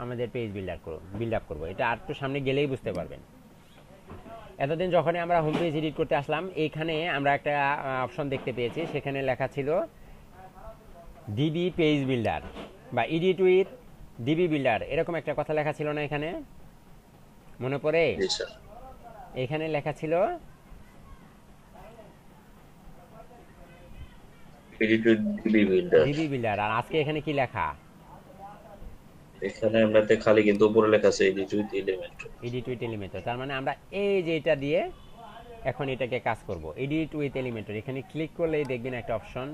আমাদের পেজ বিল্ড আপ করব। এটা আর একটু সামনে গেলেই বুঝতে পারবেন। এতদিন যখনই আমরা হোম পেজ এডিট করতে আসলাম, এইখানে আমরা একটা অপশন দেখতে পেয়েছি, সেখানে লেখা ছিল ডিবি পেজ বিল্ডার বা এডিট উইথ ডিবি বিল্ডার, এরকম একটা কথা লেখা ছিল না এখানে? মনে পড়ে? এখানে লেখা ছিল ডিবি বিল্ডার, আর আজকে এখানে কি লেখা? এখানে আমাতে খালি কিন্তু উপরে লেখা আছে এডিট উইথ এলিমেন্টর। তার মানে আমরা এই যে এটা দিয়ে এখন এটাকে কাজ করব, এডিট উইথ এলিমেন্টর। এখানে ক্লিক করলেই দেখবেন একটা অপশন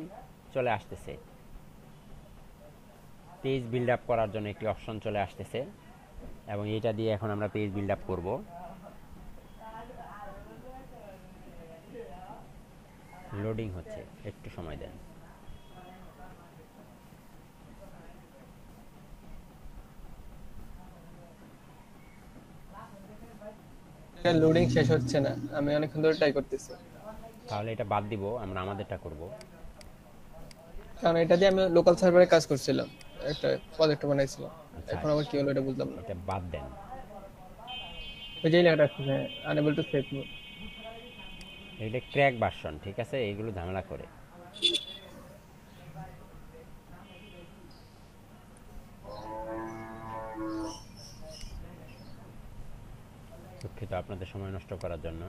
চলে আসতেছে, পেজ বিল্ড আপ করার জন্য একটি অপশন চলে আসতেছে, এবং এটা দিয়ে এখন আমরা পেজ বিল্ড আপ করব। লোডিং হচ্ছে, একটু সময় দেন। লোডিং শেষ হচ্ছে না, আমি অনেকক্ষণ ধরে ট্রাই করতেছি। তাহলে এটা বাদ দিব, আমরা আমাদেরটা করব। কারণ এটা দিয়ে আমি লোকাল সার্ভারে কাজ করছিলাম, একটা প্রজেক্ট বানাইছিলাম। এখন আবার কি হলো এটা বুঝলাম না। এটা বাদ দেন। ওই যে লেখাটা আছে আনএবল টু সেভ মোড, এটা ক্র্যাক ভার্সন, ঠিক আছে? এইগুলো ঝামেলা করে। দুঃখিত আপনাদের সময় নষ্ট করার জন্য।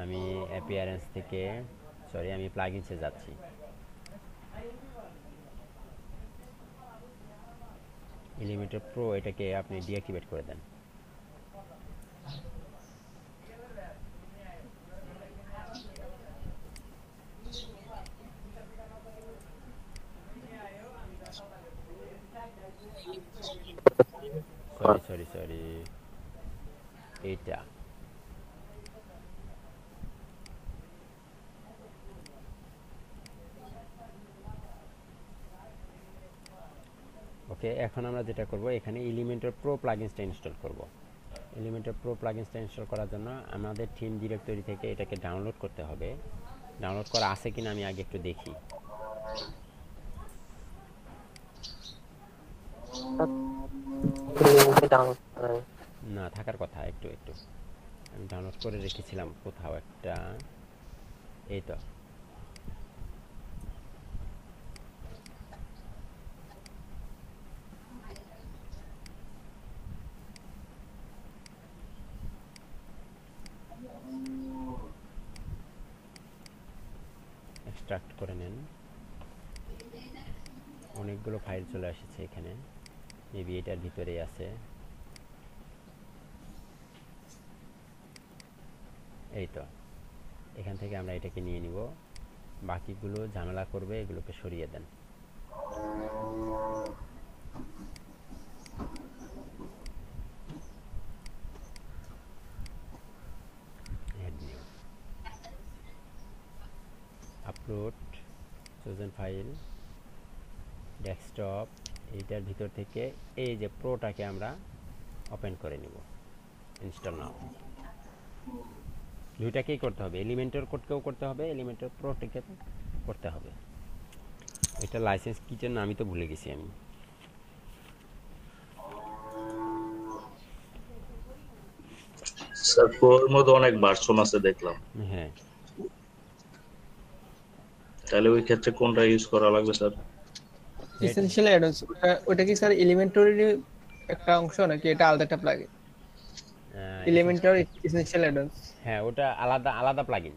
আমি অ্যাপিয়ারেন্স থেকে আমি প্লাগইনসে যাচ্ছি। এলিমেন্টর প্রো এটাকে আপনি ডিঅ্যাক্টিভেট করে দেন। সরি এইটা ওকে। এখন আমরা যেটা করব, এখানে এলিমেন্টর প্রো প্লাগইনসটা ইনস্টল করব। এলিমেন্টর প্রো প্লাগইনসটা ইনস্টল করার জন্য আমাদের থিম ডিরেক্টরি থেকে এটাকে ডাউনলোড করতে হবে। ডাউনলোড করা আছে কিনা আমি আগে একটু দেখি। না, থাকার কথা। একটু আমি ডাউনলোড করে রেখেছিলাম কোথাও একটা, এই তো। এক্সট্রাক্ট করে নেন। অনেকগুলো ফাইল চলে এসেছে এখানে, মেবি এটার ভিতরেই আছে। এই তো, এখান থেকে আমরা এটাকে নিয়ে নিব। বাকিগুলো ঝামেলা করবে, এগুলোকে সরিয়ে দেন। আপলোড চোজেন ফাইল, ডেস্কটপ, এইটার ভিতর থেকে এই যে প্রোটাকে আমরা ওপেন করে নিব। ইনস্টল নাও। দুইটাকেই করতে হবে, এলিমেন্টর কোডকেও করতে হবে, এলিমেন্টর প্রোটাকে করতে হবে। এটা লাইসেন্স কিচেন, আমি তো ভুলে গেছি। আমি স্যার প্রো এর মধ্যে অনেক ভার্সন আছে দেখলাম, হ্যাঁ, তাহলে ওই ক্ষেত্রে কোনটা ইউজ করা লাগবে স্যার? এসেনশিয়াল অ্যাডন্স ওটা কি স্যার এলিমেন্টরির একটা অংশ নাকি এটা আলাদা একটা প্লাগইন? Elementor essential add-ons. হ্যাঁ, ওটা আলাদা আলাদা প্লাগইন,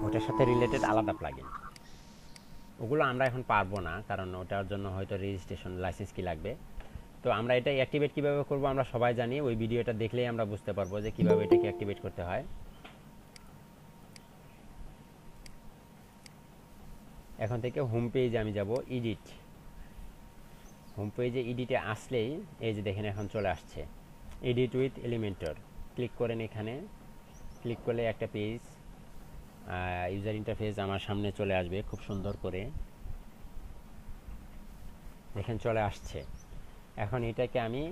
ওটার সাথে রিলেটেড আলাদা প্লাগইন। ওগুলো আমরা এখন পারবো না, কারণ ওটার জন্য হয়তো রেজিস্ট্রেশন লাইসেন্স কি লাগবে। তো আমরা এটা অ্যাক্টিভেট কিভাবে করব আমরা সবাই জানি, ওই ভিডিওটা দেখলেই আমরা বুঝতে পারবো যে কিভাবে এটাকে অ্যাক্টিভেট করতে হয়। এখন থেকে হোম পেজে আমি যাব, এডিট। হোম পেজে এডিটে আসলেই এই যে দেখেন এখন চলে আসছে এডিট উইথ এলিমেন্টর। ক্লিক করেন, এখানে ক্লিক করলে একটা পেজ ইউজার ইন্টারফেস আমার সামনে চলে আসবে খুব সুন্দর করে, দেখেন চলে আসছে। এখন এটাকে আমি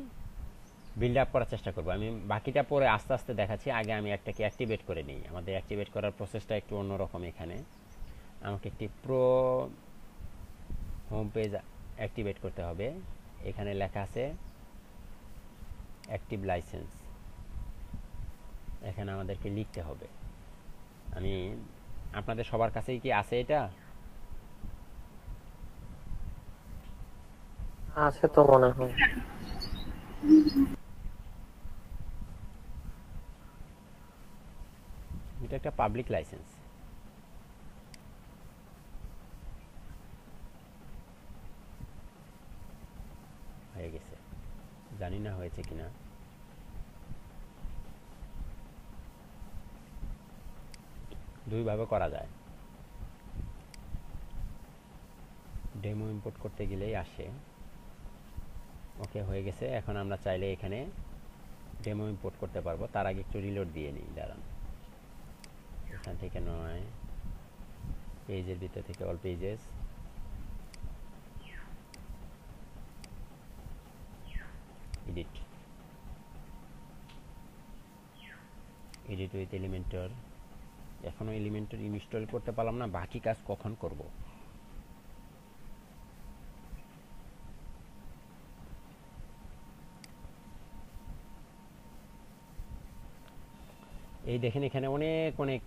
বিল্ড আপ করার চেষ্টা করব। আমি বাকিটা পরে আস্তে আস্তে দেখাচ্ছি, আগে আমি একটাকে অ্যাক্টিভেট করে নিই। আমাদের অ্যাক্টিভেট করার প্রসেসটা একটু অন্যরকম। এখানে আমাকে একটি প্রো হোম পেজ অ্যাক্টিভেট করতে হবে। এখানে লেখা আছে অ্যাক্টিভ লাইসেন্স, এখানে আমাদেরকে লিখতে হবে। আমি আপনাদের সবার কাছেই কি আছে এটা? আছে তো মনে হয়। এটা একটা পাবলিক লাইসেন্স। হয়ে গেছে, জানি না হয়েছে কিনা। দুইভাবে করা যায়, ডেমো ইম্পোর্ট করতে গেলেই আসে। ওকে, হয়ে গেছে। এখন আমরা চাইলে এখানে ডেমো ইম্পোর্ট করতে পারবো। তার আগে একটু রিলোড দিয়ে নিই, দাঁড়ান। এখান থেকে নয়, পেজের ভিতর থেকে all pages, edit, edit with Elementor. এখনো এলিমেন্টর ইনস্টল করতে পারলাম না, বাকি কাজ কখন করব? এই দেখেন এখানে অনেক অনেক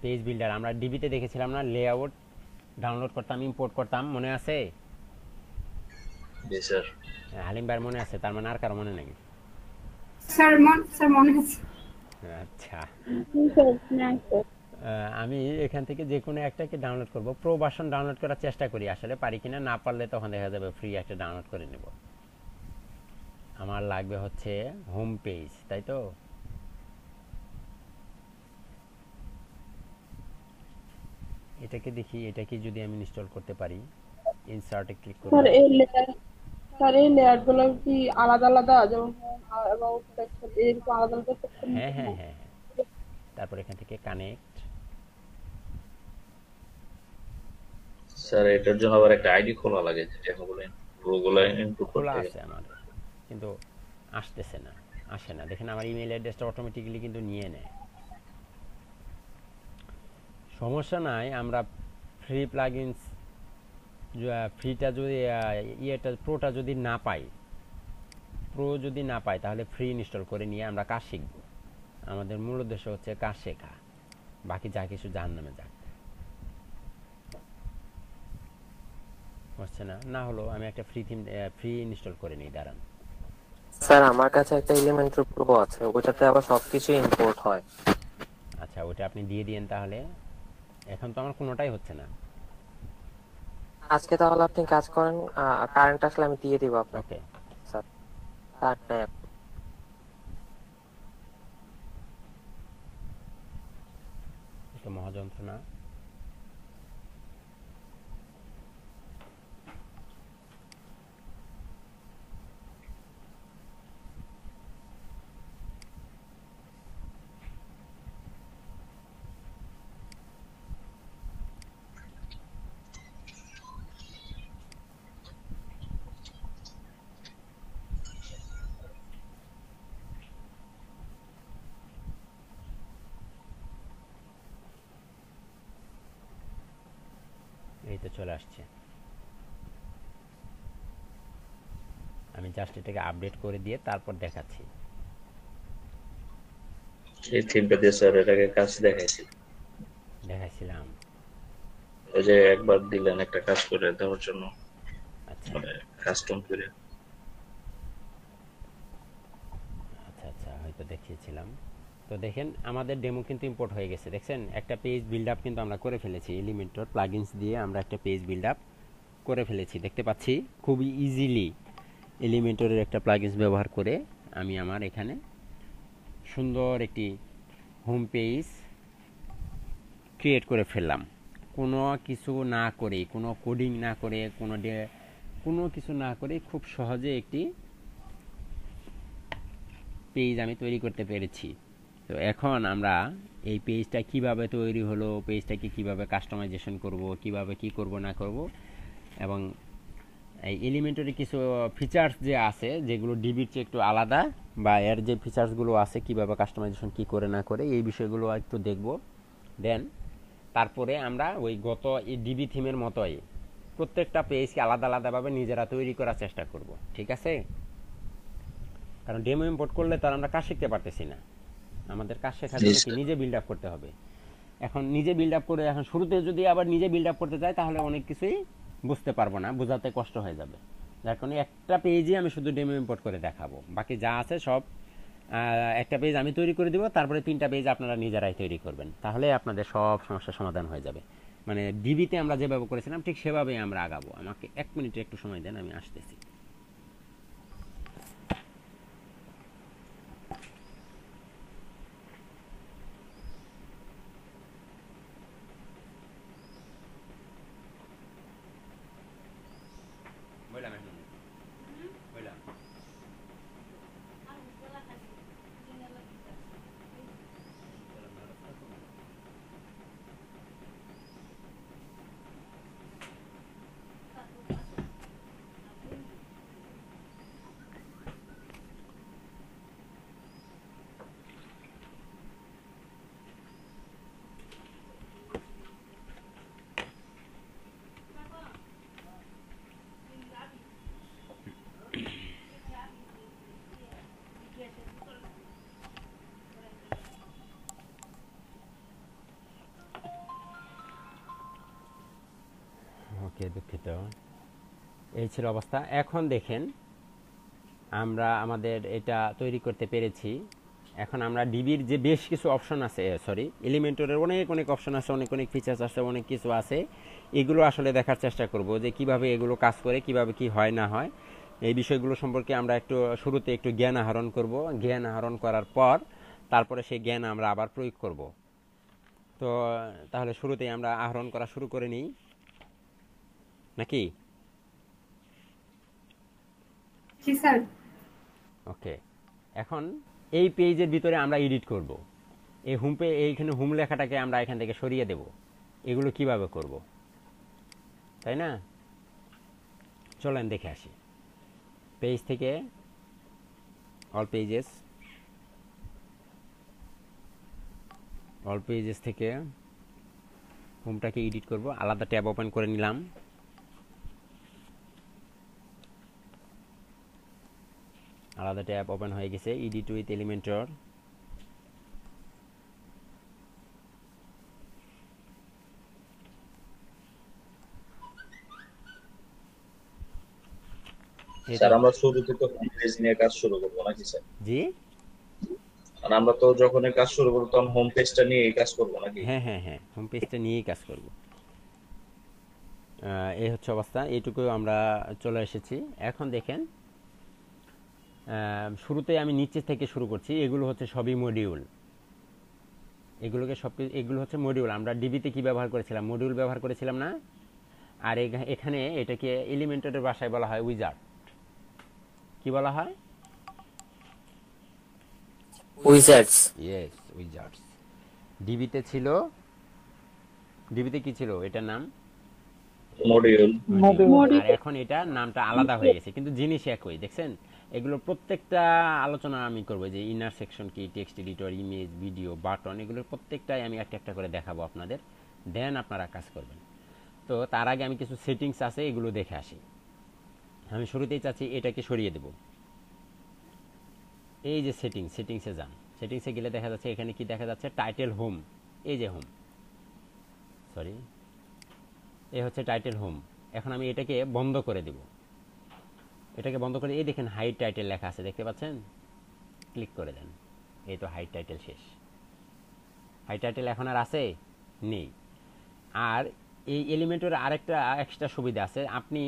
পেজ বিল্ডার। আমরা ডিবিতে দেখেছিলাম না, লেআউট ডাউনলোড করতাম, ইম্পোর্ট করতাম, মনে আছে? জি স্যার। হালিম ভাইয়ের মনে আছে, তার মানে আর কারো মনে নেই? স্যার মনে আছে। আচ্ছা, আমি এখান থেকে যে কোনো একটাকে ডাউনলোড করব। প্রো ভার্সন ডাউনলোড করার চেষ্টা করি, আসলে পারি কিনা। না পারলে তখন দেখা যাবে ফ্রি একটা ডাউনলোড করে নেব। আমার লাগবে হচ্ছে হোম পেজ, তাই তো? এটাকে দেখি, এটাকে যদি আমি ইনস্টল করতে পারি, ইনসার্টে ক্লিক করব। স্যার এই লেয়ার গুলো কি আলাদা আলাদা, যেমন অ্যাবাউট সেকশন এরকম আলাদা আলাদা সেকশন? হ্যাঁ হ্যাঁ হ্যাঁ, তারপর এখান থেকে কানেক্ট। স্যার এটার জন্য আবার একটা আইডি খোলা লাগে, যেটা পুরোগুলো ইনপুট খোলা করতে আছে আমার, কিন্তু আসতেছে না, আসে না। দেখেন আমার ইমেল অ্যাড্রেসটা অটোমেটিক্যালি কিন্তু নিয়ে নেয়। সমস্যা নাই, আমরা ফ্রি প্লাগইনস ফ্রিটা যদি ইয়েটা প্রোটা যদি না পাই, প্রো যদি না পাই, তাহলে ফ্রি ইনস্টল করে নিয়ে আমরা কাজ শিখব। আমাদের মূল উদ্দেশ্য হচ্ছে কাজ শেখা, বাকি যা কিছু জাহান্নামে যাক। হচ্ছে না, না হলো আমি একটা ফ্রি ইনস্টল করে নিই, দাঁড়ান। স্যার আমার কাছে একটা এলিমেন্টর প্রো আছে, ওটাতে আবার সবকিছু ইম্পোর্ট হয়। আচ্ছা, ওটা আপনি দিয়ে দিয়েন তাহলে। এখন তো আমার কোনোটাই হচ্ছে না। আজকে তাহলে আপনি কাজ করেন, কারেন্ট আসলে আমি দিয়ে দিব আপনাকে। ওকে স্যার কারেন্ট নাই। এটা মহাযন্ত্রণা। এই তো চলে আসছে। আমি জাস্ট এটাকে আপডেট করে দিয়ে তারপর দেখাচ্ছি। এই থিমটা দিয়ে স্যার এটাকে কাজ দেখাইছি। দেখাইছিলাম। ওই যে একবার দিলেন একটা কাজ করে দেওয়ার জন্য, আচ্ছা মানে কাস্টম করে। আচ্ছা আচ্ছা, হয়তো দেখিয়েছিলাম। তো দেখেন আমাদের ডেমো কিন্তু ইম্পোর্ট হয়ে গেছে, দেখছেন একটা পেজ বিল্ড আপ কিন্তু আমরা করে ফেলেছি। এলিমেন্টর প্লাগইনস দিয়ে আমরা একটা পেজ বিল্ড আপ করে ফেলেছি, দেখতে পাচ্ছি খুবই ইজিলি। এলিমেন্টরের একটা প্লাগইনস ব্যবহার করে আমি আমার এখানে সুন্দর একটি হোম পেজ ক্রিয়েট করে ফেললাম, কোনো কিছু না করে, কোনো কোডিং না করে, কোনো কিছু না করে খুব সহজে একটি পেজ আমি তৈরি করতে পেরেছি। তো এখন আমরা এই পেজটা কিভাবে তৈরি হলো, পেজটাকে কিভাবে কাস্টমাইজেশন করব, কিভাবে কি করব না করব, এবং এই এলিমেন্টারি কিছু ফিচার্স যে আছে যেগুলো ডিবির চেয়ে একটু আলাদা, বা এর যে ফিচার্সগুলো আছে কিভাবে কাস্টমাইজেশন কি করে না করে, এই বিষয়গুলো একটু দেখব। দেন তারপরে আমরা ওই গত এই ডিবি থিমের মতোই প্রত্যেকটা পেজকে আলাদা আলাদাভাবে নিজেরা তৈরি করার চেষ্টা করব, ঠিক আছে? কারণ ডেমো ইম্পোর্ট করলে তার আমরা কাজ শিখতে পারতেছি না, আমাদের কাজ শেখার জন্য কি নিজে বিল্ড আপ করতে হবে। এখন নিজে বিল্ড আপ করে এখন শুরুতে যদি আবার নিজে বিল্ড আপ করতে চাই তাহলে অনেক কিছুই বুঝতে পারবো না, বোঝাতে কষ্ট হয়ে যাবে। যার কারণে একটা পেজই আমি শুধু ডেমো ইম্পোর্ট করে দেখাবো, বাকি যা আছে সব একটা পেজ আমি তৈরি করে দিব, তারপরে 3টা পেজ আপনারা নিজেরাই তৈরি করবেন, তাহলে আপনাদের সব সমস্যার সমাধান হয়ে যাবে। মানে ডিবিতে আমরা যেভাবে করেছিলাম ঠিক সেভাবেই আমরা আগাবো। আমাকে 1 মিনিট একটু সময় দেন, আমি আসতেছি। ওকে, দুঃখিত, এই ছিল অবস্থা। এখন দেখেন আমরা আমাদের এটা তৈরি করতে পেরেছি। এখন আমরা ডিবির যে বেশ কিছু অপশন আছে, সরি এলিমেন্টরের অনেক অনেক অপশন আছে, অনেক অনেক ফিচার্স আছে, অনেক কিছু আছে, এগুলো আসলে দেখার চেষ্টা করব যে কিভাবে এগুলো কাজ করে, কিভাবে কি হয় না হয়, এই বিষয়গুলো সম্পর্কে আমরা একটু শুরুতে একটু জ্ঞান আহরণ করব। জ্ঞান আহরণ করার পর তারপরে সেই জ্ঞান আমরা আবার প্রয়োগ করব। তো তাহলে শুরুতেই আমরা আহরণ করা শুরু করে নিই নাকি? জি স্যার। ওকে, এখন এই পেজের ভিতরে আমরা এডিট করব। এই এইখানে হোম লেখাটাকে আমরা এখান থেকে সরিয়ে দেব। এগুলো কিভাবে করব, তাই না? চলেন দেখে আসি। পেজ থেকে অল পেজেস থেকে হোমটাকে এডিট করব। আলাদা ট্যাব ওপেন করে নিলাম। আলাদা ট্যাব ওপেন হয়ে গেছে, এডিট উইথ এলিমেন্টর। স্যার আমরা শুরুতে তো হোম পেজ নিয়ে কাজ শুরু করব নাকি স্যার? জি, আর আমরা তো যখন এই কাজ শুরু করব তখন হোম পেজটা নিয়ে কাজ করব নাকি? হ্যাঁ হ্যাঁ হ্যাঁ, হোম পেজটা নিয়েই কাজ করব। এই হচ্ছে অবস্থা, এইটুকু আমরা চলে এসেছি। এখন দেখেন শুরুতে আমি নিচে থেকে শুরু করছি। এগুলো হচ্ছে সবই মডিউল, এগুলো হচ্ছে মডিউল। আমরা ডিবিতে কি ব্যবহার করেছিলাম? মডিউল ব্যবহার করেছিলাম না? আর এখানে এটাকে এলিমেন্টরের ভাষায় বলা হয় উইজার্ড। কি বলা হয়? উইজার্ডস। ইয়েস, উইজার্ডস। ডিবিতে কি ছিল? এটার নাম মডিউল। আর এখন এটা নামটা আলাদা হয়ে গেছে, কিন্তু জিনিস একই। দেখছেন, এগুলো প্রত্যেকটা আলোচনা আমি করবো, যে ইনার সেকশন কি, text editor, image, video, button, এগুলোর প্রত্যেকটাই আমি একটা একটা করে দেখাবো আপনাদের, দেন আপনারা কাজ করবেন। তো তার আগে আমি কিছু সেটিংস আছে এগুলো দেখে আসি। আমি শুরুতেই চাচ্ছি এটাকে সরিয়ে দেব। এই যে সেটিংসে যান, সেটিংসে গেলে দেখা যাচ্ছে এখানে কি দেখা যাচ্ছে, টাইটেল হোম, এই যে হোম, সরি এই হচ্ছে টাইটেল হোম। এখন আমি এটাকে বন্ধ করে দেব, এটাকে বন্ধ করে এই দেখেন হাইড টাইটেল লেখা আছে, দেখতে পাচ্ছেন, ক্লিক করে দেন, এই তো হাইড টাইটেল শেষ। হাইড টাইটেল এখন আর আছে নেই। আর এই এলিমেন্টের আরেকটা এক্সট্রা সুবিধা আছে, আপনি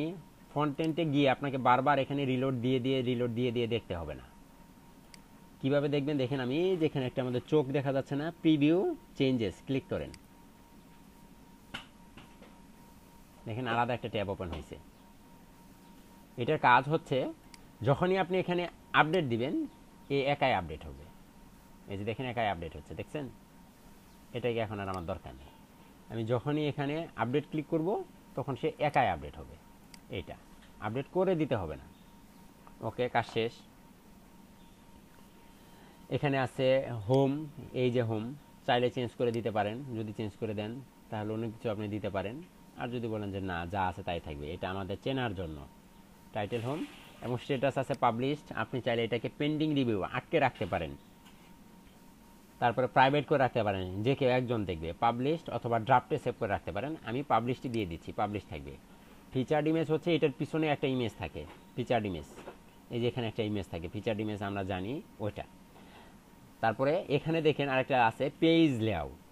ফন্টেন্টে গিয়ে আপনাকে বারবার এখানে রিলোড দিয়ে দেখতে হবে না। কিভাবে দেখবেন দেখেন, আমি যেখানে একটা আমাদের চোখ দেখা যাচ্ছে না, প্রিভিউ চেঞ্জেস ক্লিক করেন, দেখেন আলাদা একটা ট্যাব ওপেন হয়েছে। এটার কাজ হচ্ছে যখনই আপনি এখানে আপডেট দিবেন এই একাই আপডেট হবে, এই যে দেখেন একাই আপডেট হচ্ছে, দেখছেন, এটাকে এখন আর আমার দরকার নেই। আমি যখনই এখানে আপডেট ক্লিক করব তখন সে একাই আপডেট হবে, এইটা আপডেট করে দিতে হবে না। ওকে, কাজ শেষ। এখানে আছে হোম, এই যে হোম, চাইলে চেঞ্জ করে দিতে পারেন, যদি চেঞ্জ করে দেন তাহলে অন্য কিছু আপনি দিতে পারেন, আর যদি বলেন যে না যা আছে তাই থাকবে, এটা আমাদের চেনার জন্য। টাইটেল হোম এবং স্ট্যাটাস আছে পাবলিশড, আপনি চাইলে এটাকে পেন্ডিং রিভিউ আটকে রাখতে পারেন, তারপরে প্রাইভেট করে রাখতে পারেন, যে কেউ একজন দেখবে, পাবলিশড অথবা ড্রাফটে সেভ করে রাখতে পারেন। আমি পাবলিশটি দিয়ে দিচ্ছি, পাবলিশ থাকবে। ফিচার্ড ইমেজ হচ্ছে এটার পিছনে একটা ইমেজ থাকে, ফিচার্ড ইমেজ, এই যে এখানে একটা ইমেজ থাকে, ফিচার্ড ইমেজ আমরা জানি ওইটা। তারপরে এখানে দেখেন আরেকটা আছে পেজ লেআউট।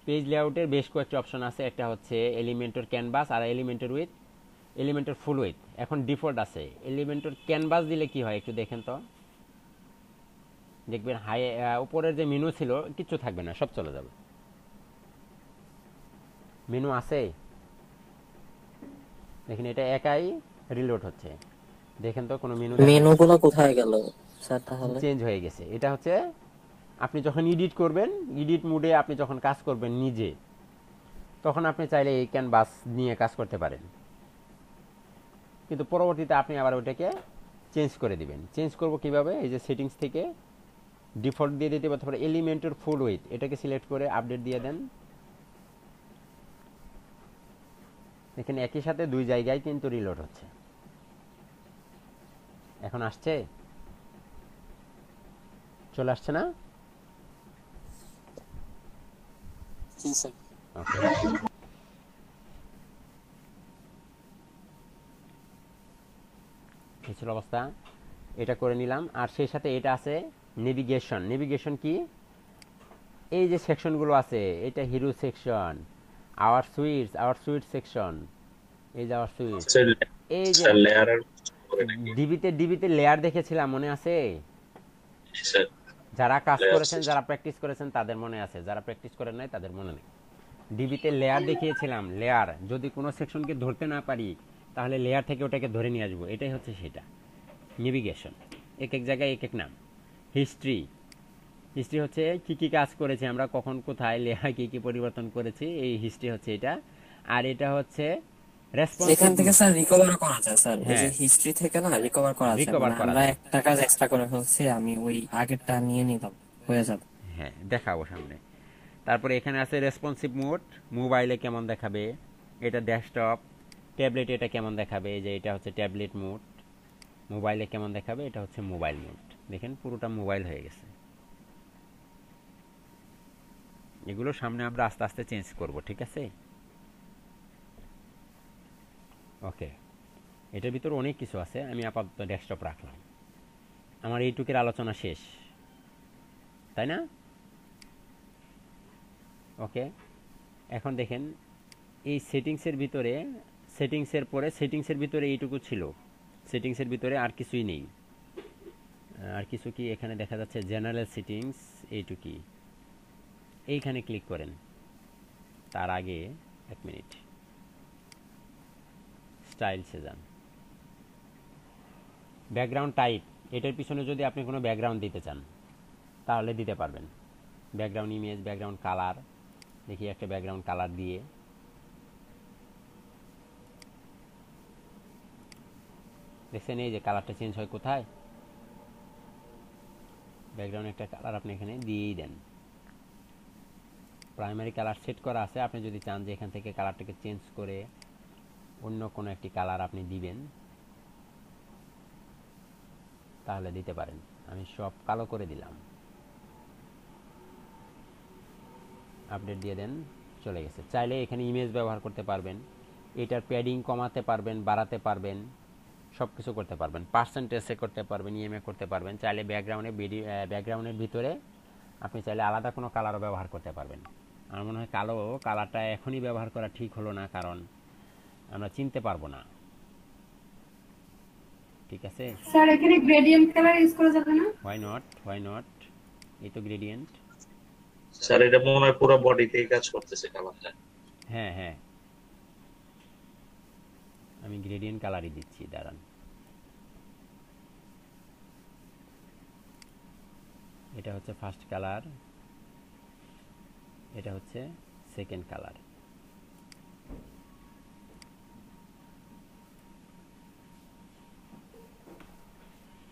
পেজ লেআউটের বেশ কয়েকটা অপশন আছে, একটা হচ্ছে এলিমেন্টর ক্যানভাস আর Elementor width, Elementor full width. এখন ডিফল্ট আছে, এলিমেন্টর ক্যানভাস দিলে কি হয় একটু দেখেন তো, দেখবেন হাই উপরের যে মেনু ছিল কিচ্ছু থাকবে না, সব চলে যাবে। মেনু আছে দেখেন, এটা একাই রিলোড হচ্ছে, দেখেন তো কোনো মেনুগুলো কোথায় গেল স্যার? তাহলে চেঞ্জ হয়ে গেছে। এটা হচ্ছে আপনি যখন এডিট করবেন, এডিট মোডে আপনি যখন কাজ করবেন নিজে, তখন আপনি চাইলে এই ক্যানভাস নিয়ে কাজ করতে পারেন, কিন্তু পরবর্তীতে আপনি আবার ওটাকে চেঞ্জ করে দিবেন। চেঞ্জ করব কিভাবে, এই যে সেটিংস থেকে ডিফল্ট দিয়ে দিতে, অথবা এলিমেন্টের ফুল উইথ এটাকে সিলেক্ট করে আপডেট দিয়ে দেন। এখানে একই সাথে দুই জায়গায় কিন্তু রিলোড হচ্ছে। এখন আসছে, চলে আসছে না? জি স্যার। ওকে, এই ছিল অবস্থা, এটা করে নিলাম। আর সেই সাথে এটা আছে নেভিগেশন। নেভিগেশন কি, এই যে সেকশনগুলো আছে, এটা hero section, our suite section, এই যে আওয়ার সুইট, এই যে ডিবিতে লেয়ার দেখেছিলাম, মনে আছে? যারা কাজ করেছেন, যারা প্র্যাকটিস করেছেন তাদের মনে আছে, যারা প্র্যাকটিস করেন নাই তাদের মনে নেই। ডিবিতে লেয়ার দেখিয়েছিলাম, লেয়ার যদি কোনো সেকশনকে ধরতে না পারি তাহলে লেয়ার থেকে ওটাকে ধরে নিয়ে আসবো, এটাই হচ্ছে সেটা নেভিগেশন। এক এক জায়গায় এক এক নাম। হিস্ট্রি হচ্ছে কি কি কাজ করেছি আমরা, কখন কোথায়, লেয়ার কি কি পরিবর্তন করেছি, এই হিস্ট্রি হচ্ছে এটা। আর এটা হচ্ছে এখান থেকে স্যার রিকভার করা যায় স্যার, এই যে হিস্ট্রি থেকে না রিকভার করা যায়, আমরা একটা কাজ এক্সট্রা করে ফেলছি, আমি ওই আগেরটা নিয়ে নিলাম, হয়ে যাবে। হ্যাঁ, দেখাবো সামনে। তারপরে এখানে আছে রেসপন্সিভ মোড, মোবাইলে কেমন দেখাবে, এটা ডেস্কটপ, ট্যাবলেট এটা কেমন দেখাবে, যে এটা হচ্ছে ট্যাবলেট মোড, মোবাইলে কেমন দেখাবে, এটা হচ্ছে মোবাইল মোড। দেখেন পুরোটা মোবাইল হয়ে গেছে। এগুলো সামনে আমরা আস্তে আস্তে চেঞ্জ করব, ঠিক আছে? ওকে, এটার ভিতর অনেক কিছু আছে, আমি আপাতত ডেস্কটপ রাখলাম। আমার এইটুকের আলোচনা শেষ, তাই না? ওকে, এখন দেখেন এই সেটিংসের ভিতরে, সেটিংসের পরে সেটিংসের ভিতরে এইটুকু ছিল, সেটিংসের ভিতরে আর কিছুই নেই। আর কিছু কি এখানে দেখা যাচ্ছে, জেনারেল সেটিংস, এইটুকুই। এইখানে ক্লিক করেন। তার আগে এক মিনিট, স্টাইলসে যান, ব্যাকগ্রাউন্ড টাইপ, এটার পিছনে যদি আপনি কোনো ব্যাকগ্রাউন্ড দিতে চান তাহলে দিতে পারবেন। ব্যাকগ্রাউন্ড ইমেজ, ব্যাকগ্রাউন্ড কালার, দেখি একটা ব্যাকগ্রাউন্ড কালার দিয়ে, দেখছেন এই যে কালারটা চেঞ্জ হয় কোথায়, ব্যাকগ্রাউন্ড একটা কালার আপনি এখানে দিয়েই দেন। প্রাইমারি কালার সেট করা আছে, আপনি যদি চান যে এখান থেকে কালারটাকে চেঞ্জ করে অন্য কোনো একটি কালার আপনি দিবেন তাহলে দিতে পারেন। আমি সব কালো করে দিলাম, আপডেট দিয়ে দেন, চলে গেছে। চাইলে এখানে ইমেজ ব্যবহার করতে পারবেন, এটার প্যাডিং কমাতে পারবেন, বাড়াতে পারবেন, সব কিছু করতে পারবেন, পার্সেন্টেজে করতে পারবেন, ইএমএ করতে পারবেন। চাইলে ব্যাকগ্রাউন্ডের ভিতরে আপনি চাইলে আলাদা কোনো কালারও ব্যবহার করতে পারবেন। আমার মনে হয় কালো কালারটা এখনই ব্যবহার করা ঠিক হলো না, কারণ আমরা চিনতে পারবো না। ঠিক আছে, স্যার এখানে গ্রেডিয়েন্ট কালার ইউজ করা যাবে না? হোয়াই নট, এই তো গ্রেডিয়েন্ট। স্যার এটা মনে হয় পুরো বডিতেই কাজ করতেছে কালারটা। হ্যাঁ হ্যাঁ, আমি গ্রেডিয়েন্ট কালারই দিচ্ছি, দাঁড়ান। এটা হচ্ছে ফার্স্ট কালার, এটা হচ্ছে সেকেন্ড কালার।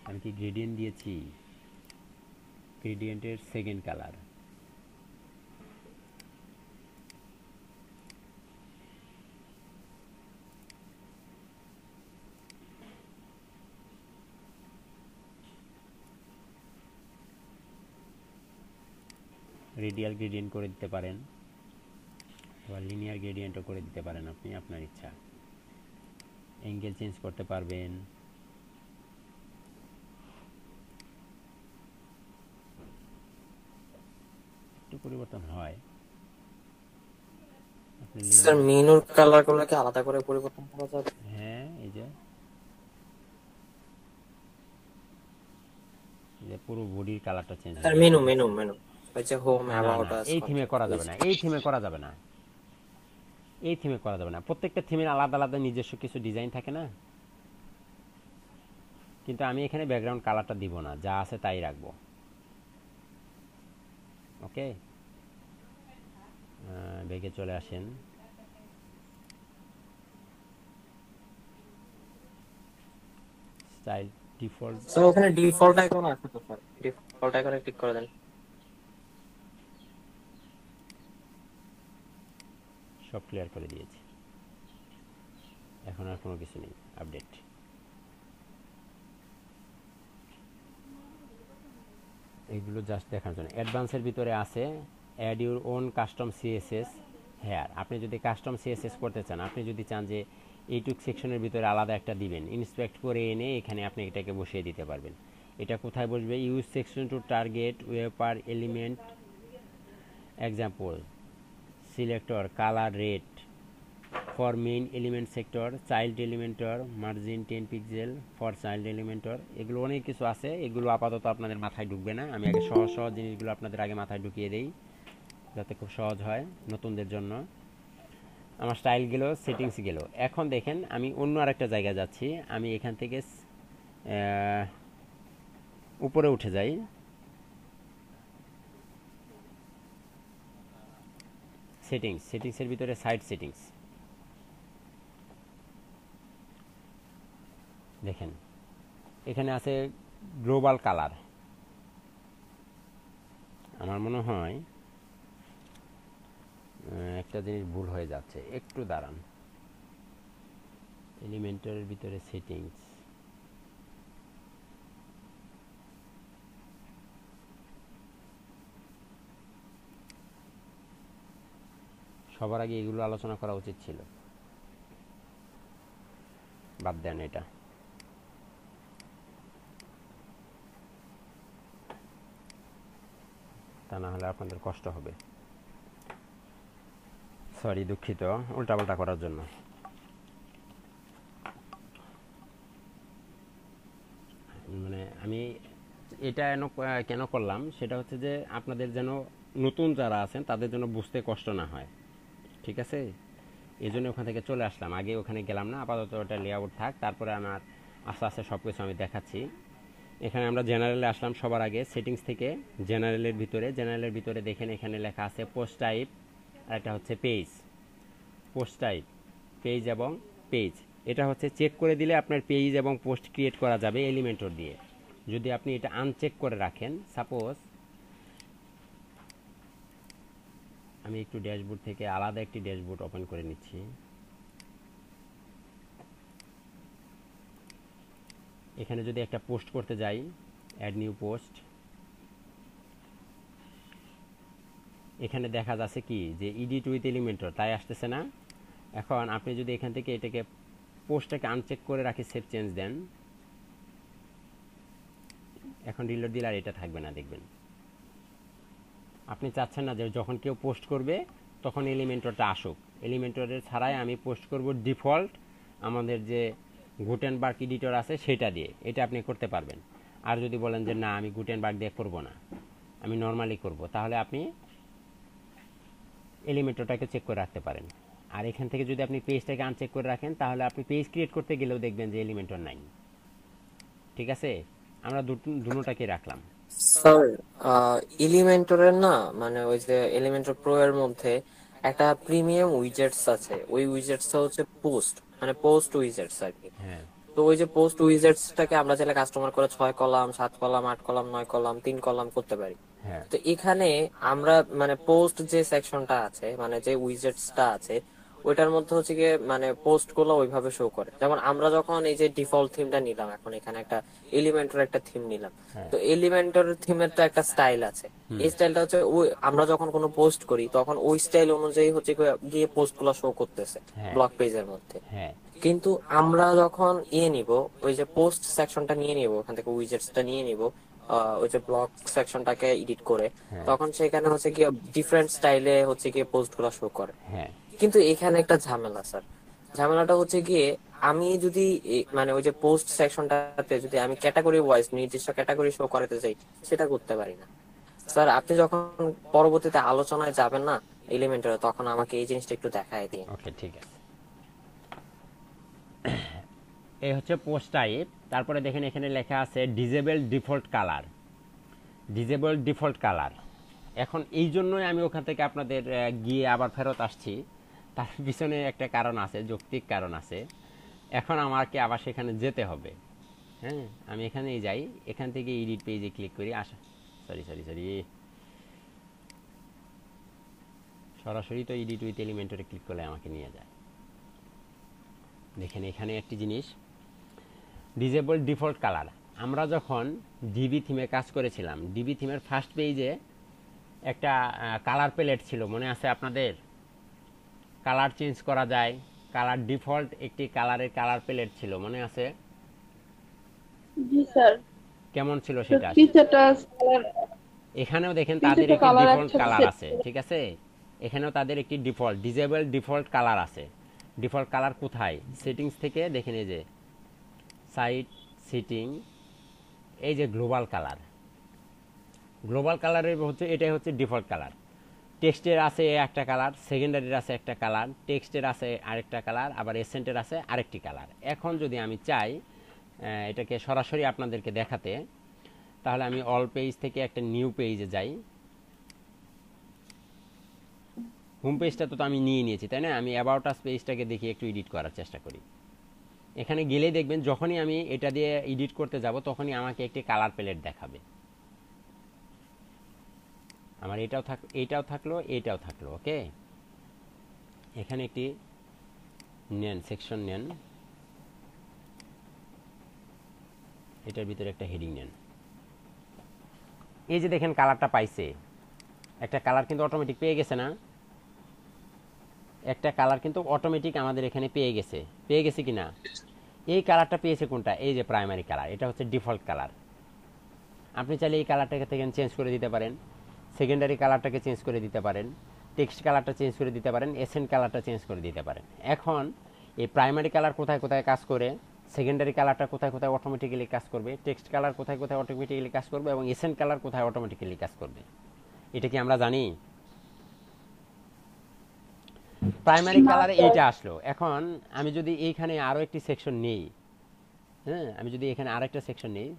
আমি কি গ্রেডিয়েন্ট দিয়েছি? গ্রেডিয়েন্টের সেকেন্ড কালার। রেডিয়াল গ্রেডিয়েন্ট করে দিতে পারেন, আবার লিনিয়ার গ্রেডিয়েন্টও করে দিতে পারেন, আপনি আপনার ইচ্ছা। অ্যাঙ্গেল চেঞ্জ করতে পারবেন। একটু পরিবর্তন হয়। স্যার মেনুর কালারগুলো কি আলাদা করে পরিবর্তন করা যাবে? হ্যাঁ, এই যে পুরো বডির কালারটা চেঞ্জ স্যার মেনু ওই যে হোম অ্যাবাউট আস, এই থিমে করা যাবে না, এই থিমে করা যাবে না, এই থিমে করা যাবে না। প্রত্যেকটা থিমের আলাদা আলাদা নিজস্ব কিছু ডিজাইন থাকে না, কিন্তু আমি এখানে ব্যাকগ্রাউন্ড কালারটা দিব না, যা আছে তাই রাখবো। ওকে, ব্যাগে চলে আসেন। স্টাইল ডিফল্ট, স্যার ওখানে ডিফল্ট আইকন আছে তো স্যার, ডিফল্ট আইকনে ক্লিক করে দেন। সব ক্লিয়ার করে দিয়েছি, এখন আর কোনো কিছু নেই। আপডেট, এগুলো জাস্ট দেখার জন্য। অ্যাডভান্সের ভিতরে আছে add your own custom CSS here. আপনি যদি কাস্টম সিএসএস করতে চান, আপনি যদি চান যে এইটুক সেকশনের ভিতরে আলাদা একটা দিবেন, ইন্সপেক্ট করে এনে এখানে আপনি এটাকে বসিয়ে দিতে পারবেন। এটা কোথায় বসবে? Use section to target wrapper element, example selector color red for main element selector, child এলিমেন্টর মার্জিন 10 পিক্সেল ফর চাইল্ড এলিমেন্টর। এগুলো অনেক কিছু আছে, এগুলো আপাতত আপনাদের মাথায় ঢুকবে না। আমি আগে সহজ সহজ জিনিসগুলো আপনাদের আগে মাথায় ঢুকিয়ে দেই, যাতে খুব সহজ হয় নতুনদের জন্য। আমার স্টাইল গেল, সেটিংস গেল। এখন দেখেন আমি অন্য আরেকটা জায়গায় যাচ্ছি। আমি এখান থেকে উপরে উঠে যাই, সেটিংসের ভিতরে সাইড সেটিংস দেখেন, এখানে আছে গ্লোবাল কালার। আমার মনে হয় একটা জিনিস ভুল হয়ে যাচ্ছে, একটু দাঁড়ান। এলিমেন্টের ভিতরে সেটিংস, সবার আগে এগুলো আলোচনা করা উচিত ছিল, বাদ দেন এটা। তা না হলে আপনাদের কষ্ট হবে। সরি, দুঃখিত উল্টাপাল্টা করার জন্য। মানে আমি এটা কেন করলাম সেটা হচ্ছে যে আপনাদের যেন নতুন যারা আছেন তাদের জন্য বুঝতে কষ্ট না হয়, ঠিক আছে? এই জন্য ওখান থেকে চলে আসলাম, আগে ওখানে গেলাম না। আপাতত ওটা লেআউট থাক, তারপরে আমার আস্তে আস্তে সব কিছু আমি দেখাচ্ছি। এখানে আমরা জেনারেলে আসলাম সবার আগে। সেটিংস থেকে জেনারেলের ভিতরে দেখেন এখানে লেখা আছে পোস্ট টাইপ, আর এটা হচ্ছে পেজ। পোস্ট টাইপ, পেজ এবং পেজ, এটা হচ্ছে চেক করে দিলে আপনার পেজ এবং পোস্ট ক্রিয়েট করা যাবে এলিমেন্টর দিয়ে। যদি আপনি এটা আনচেক করে রাখেন, সাপোজ আমি একটু ড্যাশবোর্ড থেকে আলাদা একটি ড্যাশবোর্ড ওপেন করে নিচ্ছি। এখানে যদি একটা পোস্ট করতে যাই, অ্যাড নিউ পোস্ট, এখানে দেখা যাচ্ছে কি যে এডিট উইথ এলিমেন্টর তাই আসতেছে না। এখন আপনি যদি এখান থেকে এটাকে পোস্টটাকে আনচেক করে রাখি, সেভ চেঞ্জ দেন, এখন রিলোড দিলে আর এটা থাকবে না, দেখবেন। আপনি চাচ্ছেন না যে যখন কেউ পোস্ট করবে তখন এলিমেন্টরটা আসুক, এলিমেন্টরের ছাড়াই আমি পোস্ট করব ডিফল্ট আমাদের যে গুটেনবার্গ এডিটর আছে সেটা দিয়ে, এটা আপনি করতে পারবেন। আর যদি বলেন যে না আমি গুটেনবার্গ দিয়ে করব না, আমি নর্মালি করব, তাহলে আপনি এলিমেন্টরটাকে চেক করে রাখতে পারেন। আর এখান থেকে যদি আপনি পেজটাকে আনচেক করে রাখেন তাহলে আপনি পেজ ক্রিয়েট করতে গেলেও দেখবেন যে এলিমেন্টর নাই। ঠিক আছে, আমরা দুটোটাকে রাখলাম। স্যার এলিমেন্টরের না মানে ওই যে এলিমেন্টর প্রো এর মধ্যে একটা প্রিমিয়াম উইজেটস আছে, ওই উইজেটসটা হচ্ছে পোস্ট, মানে পোস্ট উইজেটস আর কি। হ্যাঁ, তো ওই যে পোস্ট উইজেটসটাকে আমরা চাইলে কাস্টমার করে 6 column 7 column 8 column 9 column 3 column করতে পারি। হ্যাঁ, তো এখানে আমরা মানে পোস্ট যে সেকশনটা আছে, মানে যে উইজেটসটা আছে ওইটার মধ্যে হচ্ছে গিয়ে মানে পোস্ট গুলো ওইভাবে শো করে। যেমন আমরা যখন এই যে ডিফল্ট থিমটা নিলাম, এখন এখানে একটা এলিমেন্টর একটা থিম নিলাম, তো এলিমেন্টর থিমের তো একটা স্টাইল আছে। এই স্টাইলটা হচ্ছে ওই আমরা যখন কোনো পোস্ট করি তখন ওই স্টাইল অনুযায়ী হচ্ছে গিয়ে পোস্ট গুলো শো করতেছে ব্লগ পেজের মধ্যে। হ্যাঁ, কিন্তু আমরা যখন নিব ওই যে পোস্ট সেকশনটা নিয়ে নিব, ওখান থেকে উইজেটসটা নিয়ে নিব, ওই যে ব্লগ সেকশনটাকে এডিট করে, তখন সেখানে হচ্ছে কি ডিফারেন্ট স্টাইলে হচ্ছে গিয়ে পোস্ট গুলো শো করে। হ্যাঁ, কিন্তু এখানে একটা ঝামেলা স্যার, ঝামেলাটা হচ্ছে গিয়ে আমি যদি মানে ওই যে পোস্ট সেকশনটাতে যদি আমি ক্যাটাগরি ওয়াইজ নির্দিষ্ট ক্যাটাগরি শো করাতে চাই, সেটা করতে পারি না। স্যার আপনি যখন পরবর্তীতে আলোচনায় যাবেন না এলিমেন্টারে, তখন আমাকে এই জিনিসটা একটু দেখায় দিন। ওকে, ঠিক আছে। এই হচ্ছে পোস্ট টাইপ। তারপরে দেখেন এখানে লেখা আছে disable default colour, disable default colour. এখন এই জন্যই আমি ওখান থেকে আপনাদের গিয়ে আবার ফেরত আসছি, তার পিছনে একটা কারণ আছে, যৌক্তিক কারণ আছে। এখন আমাকে আবার সেখানে যেতে হবে। হ্যাঁ, আমি এখানেই যাই, এখান থেকে এডিট পেজে ক্লিক করি, আসা সরি সরাসরি তো এডিট উইথ এলিমেন্টরে ক্লিক করলে আমাকে নিয়ে যায়। দেখেন এখানে একটি জিনিস, ডিজেবল ডিফল্ট কালার। আমরা যখন ডিবি থিমে কাজ করেছিলাম, ডিবি থিমের ফার্স্ট পেজে একটা কালার প্যালেট ছিল, মনে আছে আপনাদের? কালার চেঞ্জ করা যায়, কালার ডিফল্ট একটি কালারের কালার প্যালেট ছিল, মনে আছে? জি স্যার। কেমন ছিল সেটা? এখানেও দেখেন তাদের একটি ডিফল্ট কালার আছে, ঠিক আছে? এখানেও তাদের একটি ডিফল্ট ডিজেবল ডিফল্ট কালার আছে। ডিফল্ট কালার কোথায়? সেটিংস থেকে দেখেন, এই যে সাইট সেটিং, এই যে গ্লোবাল কালার, গ্লোবাল কালারের হচ্ছে এটাই হচ্ছে ডিফল্ট কালার। টেক্সটের আছে একটা কালার, সেকেন্ডারির আছে একটা কালার, টেক্সটের আছে আরেকটা কালার, আবার এসেন্টের আছে আরেকটি কালার। এখন যদি আমি চাই এটাকে সরাসরি আপনাদেরকে দেখাতে, তাহলে আমি অল পেজ থেকে একটা নিউ পেজে যাই। হোম পেজটা তো আমি নিয়ে নিয়েছি, তাই না? আমি অ্যাবাউট আস পেজটাকে দেখি একটু এডিট করার চেষ্টা করি। এখানে গেলে দেখবেন যখনই আমি এটা দিয়ে এডিট করতে যাব তখনই আমাকে একটি কালার প্যালেট দেখাবে। আমার এটাও থাকলো, এটাও থাকলো। ওকে, এখানে একটি নেন, সেকশন নেন, এটার ভিতরে একটা হেডিং নেন। এই যে দেখেন কালারটা পাইছে, একটা কালার কিন্তু অটোমেটিক পেয়ে গেছে না? একটা কালার কিন্তু অটোমেটিক আমাদের এখানে পেয়ে গেছে কিনা? এই কালারটা পেয়েছে কোনটা? এই যে প্রাইমারি কালার, এটা হচ্ছে ডিফল্ট কালার। আপনি চাইলে এই কালারটাকে থেকে চেঞ্জ করে দিতে পারেন, সেকেন্ডারি কালারটাকে চেঞ্জ করে দিতে পারেন, টেক্সট কালারটা চেঞ্জ করে দিতে পারেন, এসেন্ট কালারটা চেঞ্জ করে দিতে পারেন। এখন এই প্রাইমারি কালার কোথায় কোথায় কাজ করে, সেকেন্ডারি কালারটা কোথায় কোথায় অটোমেটিক্যালি কাজ করবে, টেক্সট কালার কোথায় কোথায় অটোমেটিক্যালি কাজ করবে, এবং এসেন্ট কালার কোথায় অটোমেটিক্যালি কাজ করবে, এটা কি আমরা জানি? প্রাইমারি কালারে এইটা আসলো। এখন আমি যদি এইখানে আরো একটি সেকশন নেই, হ্যাঁ, আমি যদি এখানে আরেকটা সেকশন নেই,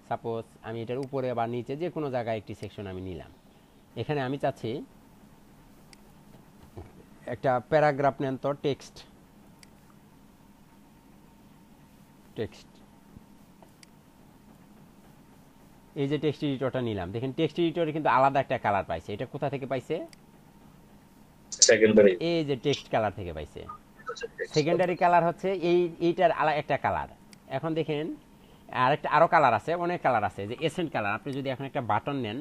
সাপোজ আমি এটার উপরে বা নিচে যে কোনো জায়গায় একটি সেকশন আমি নিলাম। এখানে আমি চাচ্ছি একটা প্যারাগ্রাফ নেন, তো টেক্সট এই যে টেক্সট এডিটরটা নিলাম, দেখেন টেক্সট এডিটরে কিন্তু আলাদা একটা কালার পাইছে। এটা কোথা থেকে পাইছে? সেকেন্ডারি, এই যে টেক্সট কালার থেকে পাইছে। সেকেন্ডারি কালার হচ্ছে এইটার আলাদা একটা কালার। এখন দেখেন আরো কালার আছে, অনেক কালার আছে, যে এসেন্ট কালার। আপনি যদি এখন একটা বাটন নেন,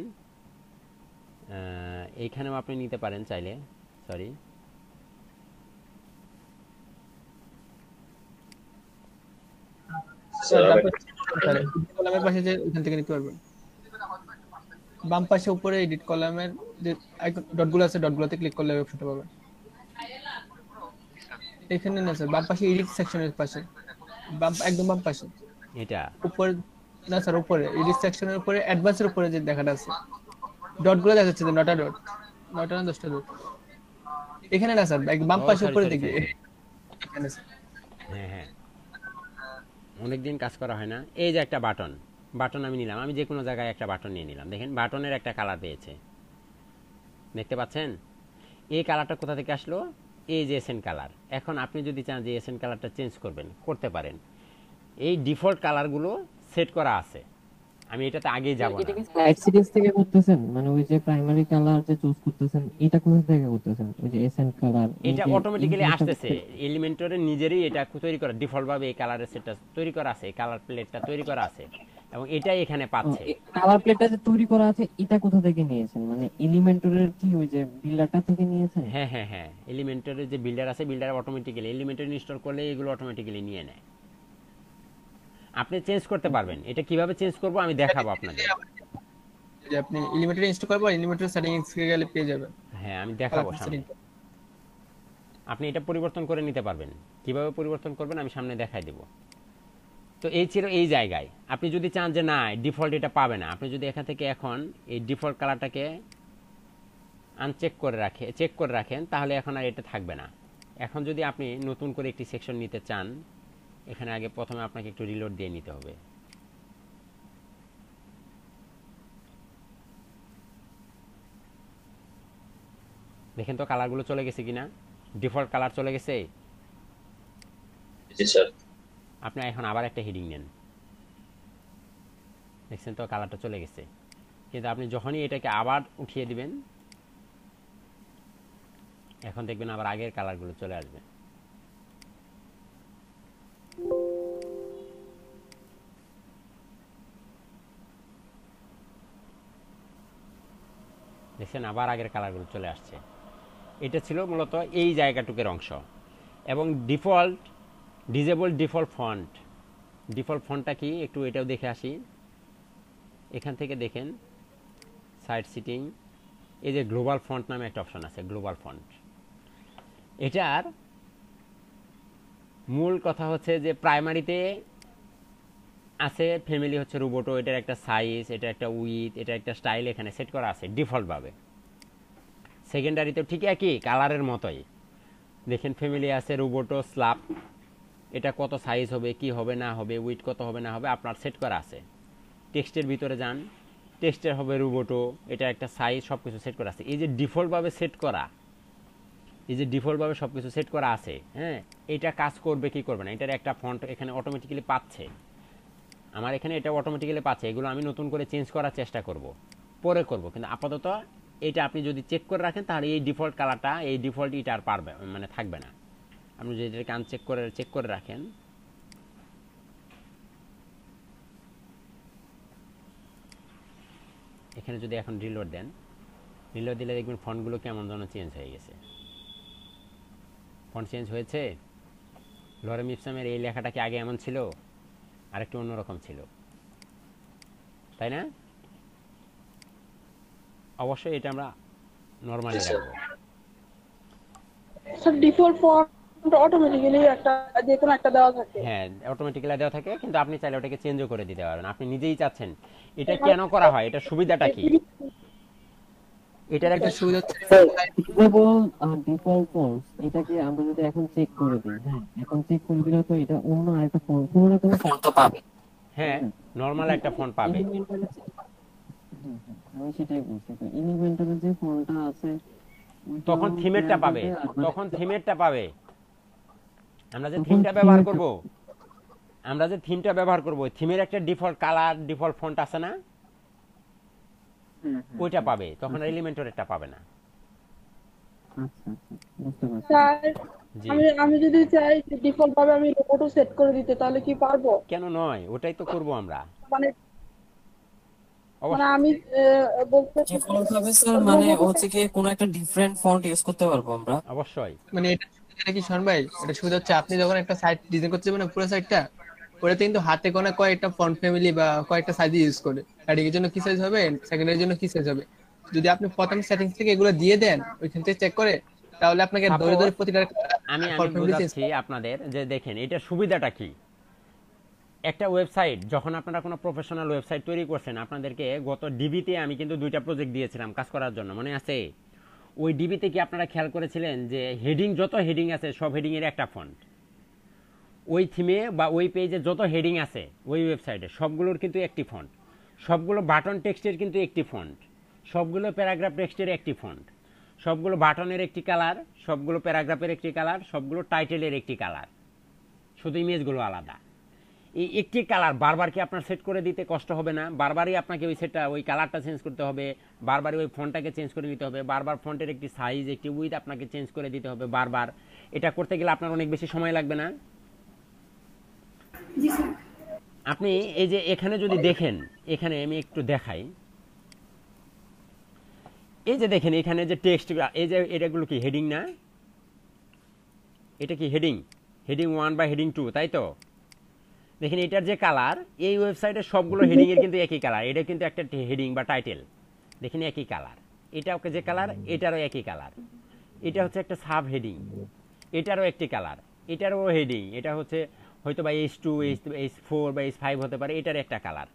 এইখানেও আপনি নিতে পারেন চাইলে, সরি স্যার কলামের পাশে যে ওখান থেকে নিতে পারবেন, বাম পাশে উপরে এডিট কলামের যে ডটগুলো আছে ডটগুলোতে ক্লিক করলে অপশনটা পাবেন। এখানে না স্যার, বাম পাশে এডিট সেকশনের পাশে, একদম বাম পাশে এটা উপরে না স্যার, উপরে এডিট সেকশনের উপরে অ্যাডভান্সের উপরে যে দেখাটা আছে ডটগুলো দেখাচ্ছে, যে 9টা ডট, 9টা না 10টা ডট এখানে না স্যার, একদম বাম পাশে উপরে দিকে এখানে স্যার। হ্যাঁ হ্যাঁ, অনেকদিন কাজ করা হয় না। এই যে একটা বাটন আমি নিলাম, আমি যে কোনো জায়গায় একটা বাটন নিয়ে নিলাম, দেখেন বাটনের একটা কালার পেয়েছে, দেখতে পাচ্ছেন? এই কালারটা কোথা থেকে আসলো? এই যে এসএন কালার। এখন আপনি যদি চান যে এসএন কালারটা চেঞ্জ করবেন, করতে পারেন। এই ডিফল্ট কালারগুলো সেট করা আছে, আমি এটাতে আগেই যাব না। এটা কি স্লাইড সিরিজ থেকে করতেছেন? মানে ওই যে প্রাইমারি কালার যে চুজ করতেছেন এটা কোথা থেকে করতেছেন? ওই যে এসএন কালার এটা অটোমেটিক্যালি আসতেছে, এলিমেন্টরে নিজেরই এটা তৈরি করা, ডিফল্ট ভাবে এই কালারের সেটটা তৈরি করা আছে, এই কালার প্লেটটা তৈরি করা আছে, এবং এটাই এখানে পাচ্ছে। কালার প্লেটটা যে তৈরি করা আছে এটা কোথা থেকে নিয়েছেন? মানে এলিমেন্টরের কি ওই যে বিল্ডারটা থেকে নিয়েছেন? হ্যাঁ হ্যাঁ হ্যাঁ, এলিমেন্টরের যে বিল্ডার আছে, বিল্ডার অটোমেটিক্যালি এলিমেন্টর ইনস্টল করলে এগুলো অটোমেটিক্যালি নিয়ে নেয়। আপনি চেঞ্জ করতে পারবেন। এটা কিভাবে চেঞ্জ করব আমি দেখাবো আপনাদের। যে আপনি এলিমেন্টর ইনস্টল করবেন, এলিমেন্টর সেটিংস এ গেলে পেয়ে যাবেন। হ্যাঁ, আমি দেখাবো সামনে। আপনি এটা পরিবর্তন করে নিতে পারবেন। কিভাবে পরিবর্তন করবেন আমি সামনে দেখাই দেব। তো এই ছিল এই জায়গায়। আপনি যদি চান যে না ডিফল্ট এটা পাবে না, আপনি যদি এখান থেকে এখন এই ডিফল্ট কালারটাকে আনচেক করে চেক করে রাখেন, তাহলে এখন আর এটা থাকবে না। এখন যদি আপনি নতুন করে একটি সেকশন নিতে চান, এখানে আগে প্রথমে আপনাকে একটু রিলোড দিয়ে নিতে হবে। দেখেন তো কালারগুলো চলে গেছে কিনা, ডিফল্ট কালার চলে গেছে। জি স্যার। আপনি এখন আবার একটা হেডিং নেন, দেখছেন তো কালারটা চলে গেছে। কিন্তু আপনি যখনই এটাকে আবার উঠিয়ে দিবেন, এখন দেখবেন আবার আগের কালারগুলো চলে আসবে। দেখছেন আবার আগের কালারগুলো চলে আসছে। এটা ছিল মূলত এই জায়গাটুকের অংশ। এবং ডিজেবল ডিফল্ট ফন্টটা কি একটু এটাও দেখে আসি। এখান থেকে দেখেন সাইড সিটিং, এই যে গ্লোবাল ফন্ট নামে একটা অপশন আছে, গ্লোবাল ফন্ট। এটার মূল কথা হচ্ছে যে প্রাইমারিতে আছে ফ্যামিলি হচ্ছে রোবোটো, এটার একটা সাইজ, এটা একটা উইথ, এটা একটা স্টাইল এখানে সেট করা আছে ডিফল্টভাবে। সেকেন্ডারিতেও ঠিক একই কালারের মতোই দেখেন ফ্যামিলি আছে রোবোটো স্ল্যাপ, এটা কত সাইজ হবে, কি হবে না হবে, উইথ কত হবে না হবে আপনার সেট করা আছে। টেক্সটের ভিতরে যান, টেক্সটের হবে রোবোটো, এটা একটা সাইজ, সব কিছু সেট করা আছে। এই যে ডিফল্টভাবে সেট করা, এই যে ডিফল্টভাবে সব কিছু সেট করা আছে, হ্যাঁ, এটা কাজ করবে কি করবে না, এটার একটা ফন্ট এখানে অটোমেটিক্যালি পাচ্ছে। আমার এখানে এটা অটোমেটিক্যালি পাচ্ছে, এগুলো আমি নতুন করে চেঞ্জ করার চেষ্টা করব, পরে করব। কিন্তু আপাতত এটা আপনি যদি চেক করে রাখেন তাহলে এই ডিফল্ট কালারটা, এই ডিফল্ট এটা আর পারবে মানে থাকবে না। আপনি যদি এটাকে চেক করে রাখেন, এখানে যদি এখন রিলোড দেন, রিলোড দিলে দেখবেন ফন্টগুলো কেমন যেন চেঞ্জ হয়ে গেছে। ফন্ট চেঞ্জ হয়েছে। লরেম ইপসামের এই লেখাটা কি আগে এমন ছিল? আরেকটু অন্যরকম ছিল, তাই না? অবশ্যই এটা আমরা নরমালি রাখবো। স্যার ডিফল্ট ফন্ট অটোমেটিক্যালি একটা যে কোনো একটা দেওয়া থাকে। হ্যাঁ, অটোমেটিক্যালি দেওয়া থাকে, কিন্তু আপনি চাইলে ওটাকে চেঞ্জও করে দিতে পারবেন। আপনি নিজেই চাচ্ছেন। এটা কেন করা হয়, এটা সুবিধাটা কি? এটার একটা সুবিধা হচ্ছে ডিফল্ট ফন্টস, এটাকে আমরা যদি এখন চেক করে দিই, হ্যাঁ এখন চেক করে দিলে তো এটা অন্য আরেকটা ফন্ট, কোনো না কোনো ফন্ট পাবে। হ্যাঁ, নরমাল একটা ফন্ট পাবে। আমি সেটাই বলছি, তো এলিমেন্টারের যে ফন্টটা আছে তখন থিমেরটা পাবে, তখন থিমেরটা পাবে। আমরা যে থিমটা ব্যবহার করব, থিমের একটা ডিফল্ট কালার, ডিফল্ট ফন্ট আছে না, ওইটা পাবে, তখন এলিমেন্টরেরটা পাবে না। স্যার আমি যদি চাই ডিফল্ট ভাবে আমি রোবোটো সেট করে দিতে, তাহলে কি পারবো? কেন নয়, ওটাই তো করব আমরা। মানে মানে আমি বলতে ডিফল্ট ভাবে স্যার মানে হচ্ছে কি কোনো একটা ডিফারেন্ট ফন্ট ইউজ করতে পারবো আমরা? অবশ্যই। মানে এটা কি শোন ভাই, এটা সুবিধা হচ্ছে আপনি যখন একটা সাইট ডিজাইন করতে যাবেন না পুরো সাইটটা, ওটাতে কিন্তু হাতে গোনা কয়েকটা ফন্ট ফ্যামিলি বা কয়েকটা সাইজ ইউজ করে। হেডিং এর জন্য কি সাইজ হবে, সেকেন্ডারি জন্য কি সাইজ হবে, যদি আপনি প্রথম সেটিংস থেকে এগুলো দিয়ে দেন ওইখান থেকে চেক করে, তাহলে আপনাকে ধরে ধরে প্রতিটা আমি ফন্ট ফ্যামিলি চেঞ্জ বোঝাচ্ছি আপনাদের যে দেখেন এটা সুবিধাটা কি। একটা ওয়েবসাইট যখন আপনারা কোনো প্রফেশনাল ওয়েবসাইট তৈরি করছেন, আপনাদেরকে গত ডিবিতে আমি কিন্তু 2টা প্রজেক্ট দিয়েছিলাম কাজ করার জন্য, মনে আছে? ওই ডিবিতে কি আপনারা খেয়াল করেছিলেন যে হেডিং, যত হেডিং আছে সব হেডিং এর একটা ফন্ট, ওই থিমে বা ওই পেজে যত হেডিং আছে ওই ওয়েবসাইটে সবগুলোর কিন্তু একটি ফন্ট, সবগুলো বাটন টেক্সটের কিন্তু একটি ফন্ট, সবগুলো প্যারাগ্রাফ টেক্সটের একটি ফন্ট, সবগুলো বাটনের একটি কালার, সবগুলো প্যারাগ্রাফের একটি কালার, সবগুলো টাইটেলের একটি কালার, শুধু ইমেজগুলো আলাদা। এই একটি কালার বারবার কি আপনার সেট করে দিতে কষ্ট হবে না? বারবারই আপনাকে ওই সেটটা, ওই কালারটা চেঞ্জ করতে হবে, বারবারই ওই ফন্টটাকে চেঞ্জ করে নিতে হবে, বারবার ফন্টের একটি সাইজ, একটি উইথ আপনাকে চেঞ্জ করে দিতে হবে বারবার। এটা করতে গেলে আপনার অনেক বেশি সময় লাগবে না? আপনি এই যে এখানে যদি দেখেন, এখানে আমি একটু দেখাই, এই যে দেখেন এখানে যে টেক্সট, এই যে এটাগুলো কি হেডিং না? এটা কি হেডিং? হেডিং 1 বা হেডিং 2, তাই তো? দেখেন এটার যে কালার, এই ওয়েবসাইটের সবগুলো হেডিং এর কিন্তু একই কালার, এটা কিন্তু একটা হেডিং বা টাইটেল, দেখেন একই কালার। এটাও যে কালার, এটারও একই কালার। এটা হচ্ছে একটা সাব হেডিং, এটারও একটি কালার, এটারও হেডিং, এটা হচ্ছে হয়তো বা H2, H4 বা H5 হতে পারে, এটার একটা কালার।